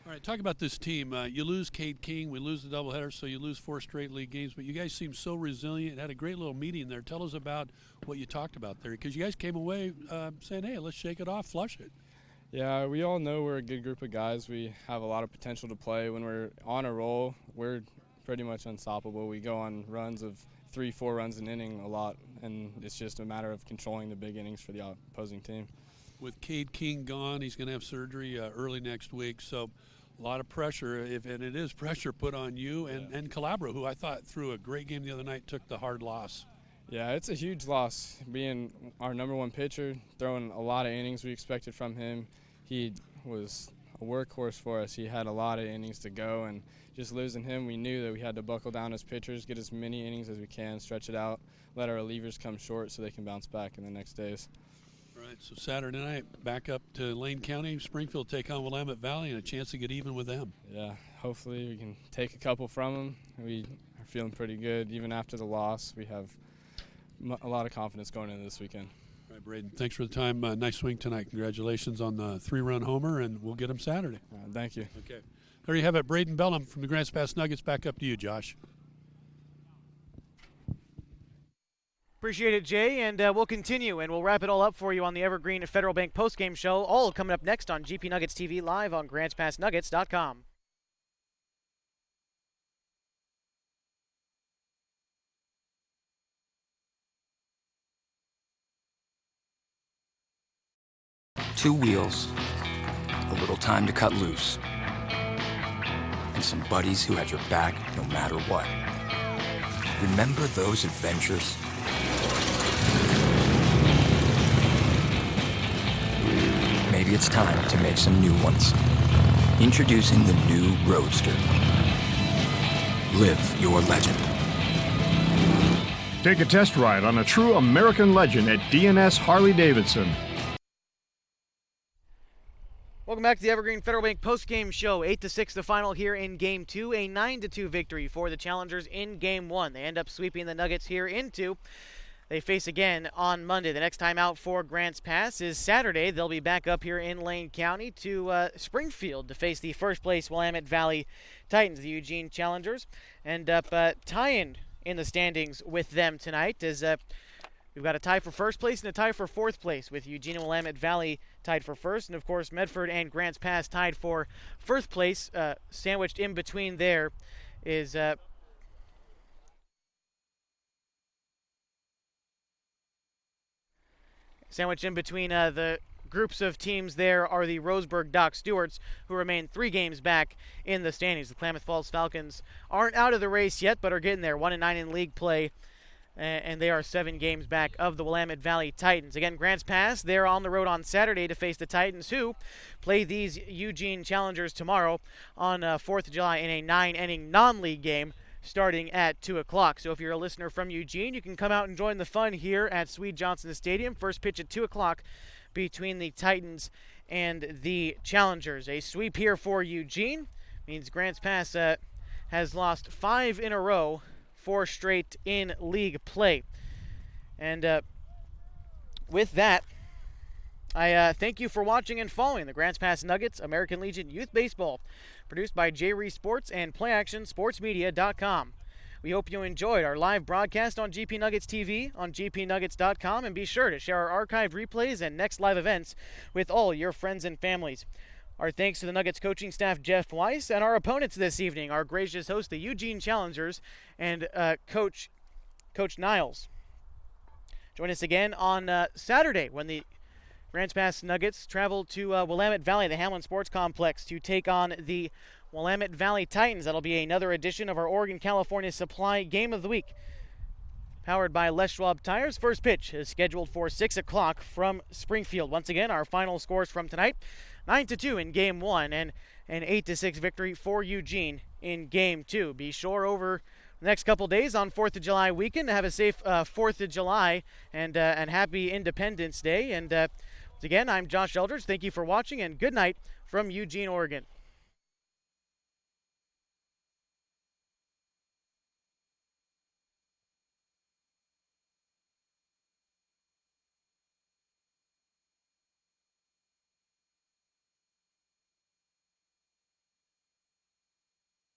All right, talk about this team. You lose Cade King, we lose the doubleheader, so you lose 4 straight league games, but you guys seem so resilient. Had a great little meeting there. Tell us about what you talked about there, because you guys came away saying, hey, let's shake it off, flush it. Yeah, we all know we're a good group of guys. We have a lot of potential to play. When we're on a roll, we're pretty much unstoppable. We go on runs of 3-4 runs an inning a lot, and it's just a matter of controlling the big innings for the opposing team. With Cade King gone, he's going to have surgery early next week, so a lot of pressure, and it is pressure put on you and Calabro, who I thought threw a great game the other night, took the hard loss. Yeah, it's a huge loss. Being our #1 pitcher, throwing a lot of innings we expected from him. He was a workhorse for us. He had a lot of innings to go, and just losing him, we knew that we had to buckle down as pitchers, get as many innings as we can, stretch it out, let our relievers come short so they can bounce back in the next days. All right, so Saturday night, back up to Lane County, Springfield take on Willamette Valley, and a chance to get even with them. Yeah, hopefully we can take a couple from them. We are feeling pretty good. Even after the loss, we have a lot of confidence going into this weekend. All right, Braden, thanks for the time. Nice swing tonight. Congratulations on the 3-run homer, and we'll get them Saturday. Thank you. Okay. There you have it, Braden Bellum from the Grants Pass Nuggets. Back up to you, Josh. Appreciate it, Jay, and we'll continue, and we'll wrap it all up for you on the Evergreen Federal Bank postgame show, all coming up next on GP Nuggets TV live on GrantsPassNuggets.com. Two wheels, a little time to cut loose, and some buddies who had your back no matter what. Remember those adventures? Maybe it's time to make some new ones. Introducing the new Roadster. Live your legend. Take a test ride on a true American legend at DNS Harley-Davidson. Welcome back to the Evergreen Federal Bank postgame show. 8-6 the final here in Game 2. A 9-2 victory for the Challengers in Game 1. They end up sweeping the Nuggets here in 2. They face again on Monday. The next time out for Grants Pass is Saturday. They'll be back up here in Lane County to Springfield to face the first place Willamette Valley Titans, the Eugene Challengers. End up tying in the standings with them tonight as we've got a tie for first place and a tie for fourth place with Eugene and Willamette Valley tied for first. And, of course, Medford and Grants Pass tied for first place. Sandwiched in between there is sandwiched in between the groups of teams there are the Roseburg Dock Stewarts, who remain 3 games back in the standings. The Klamath Falls Falcons aren't out of the race yet, but are getting there. 1-9 in league play, and they are 7 games back of the Willamette Valley Titans. Again, Grants Pass, they're on the road on Saturday to face the Titans, who play these Eugene Challengers tomorrow on 4th of July in a 9-inning non-league game starting at 2 o'clock. So if you're a listener from Eugene, you can come out and join the fun here at Swede Johnson Stadium. First pitch at 2 o'clock between the Titans and the Challengers. A sweep here for Eugene means Grants Pass has lost 5 in a row, 4 straight in league play. And with that, I thank you for watching and following the Grants Pass Nuggets American Legion Youth Baseball, produced by J. Sports and PlayActionSportsMedia.com. We hope you enjoyed our live broadcast on GP Nuggets TV, on gpnuggets.com, and be sure to share our archived replays and next live events with all your friends and families. Our thanks to the Nuggets coaching staff, Jeff Weiss, and our opponents this evening, our gracious host, the Eugene Challengers, and Coach Niles. Join us again on Saturday when the Grants Pass Nuggets travel to Willamette Valley, the Hamlin Sports Complex, to take on the Willamette Valley Titans. That'll be another edition of our Oregon-California Supply Game of the Week. Powered by Les Schwab Tires. First pitch is scheduled for 6 o'clock from Springfield. Once again, our final scores from tonight, 9-2 in Game 1 and an 8-6 victory for Eugene in Game 2. Be sure over the next couple days on 4th of July weekend to have a safe 4th of July and happy Independence Day. And once again, I'm Josh Eldridge. Thank you for watching, and good night from Eugene, Oregon.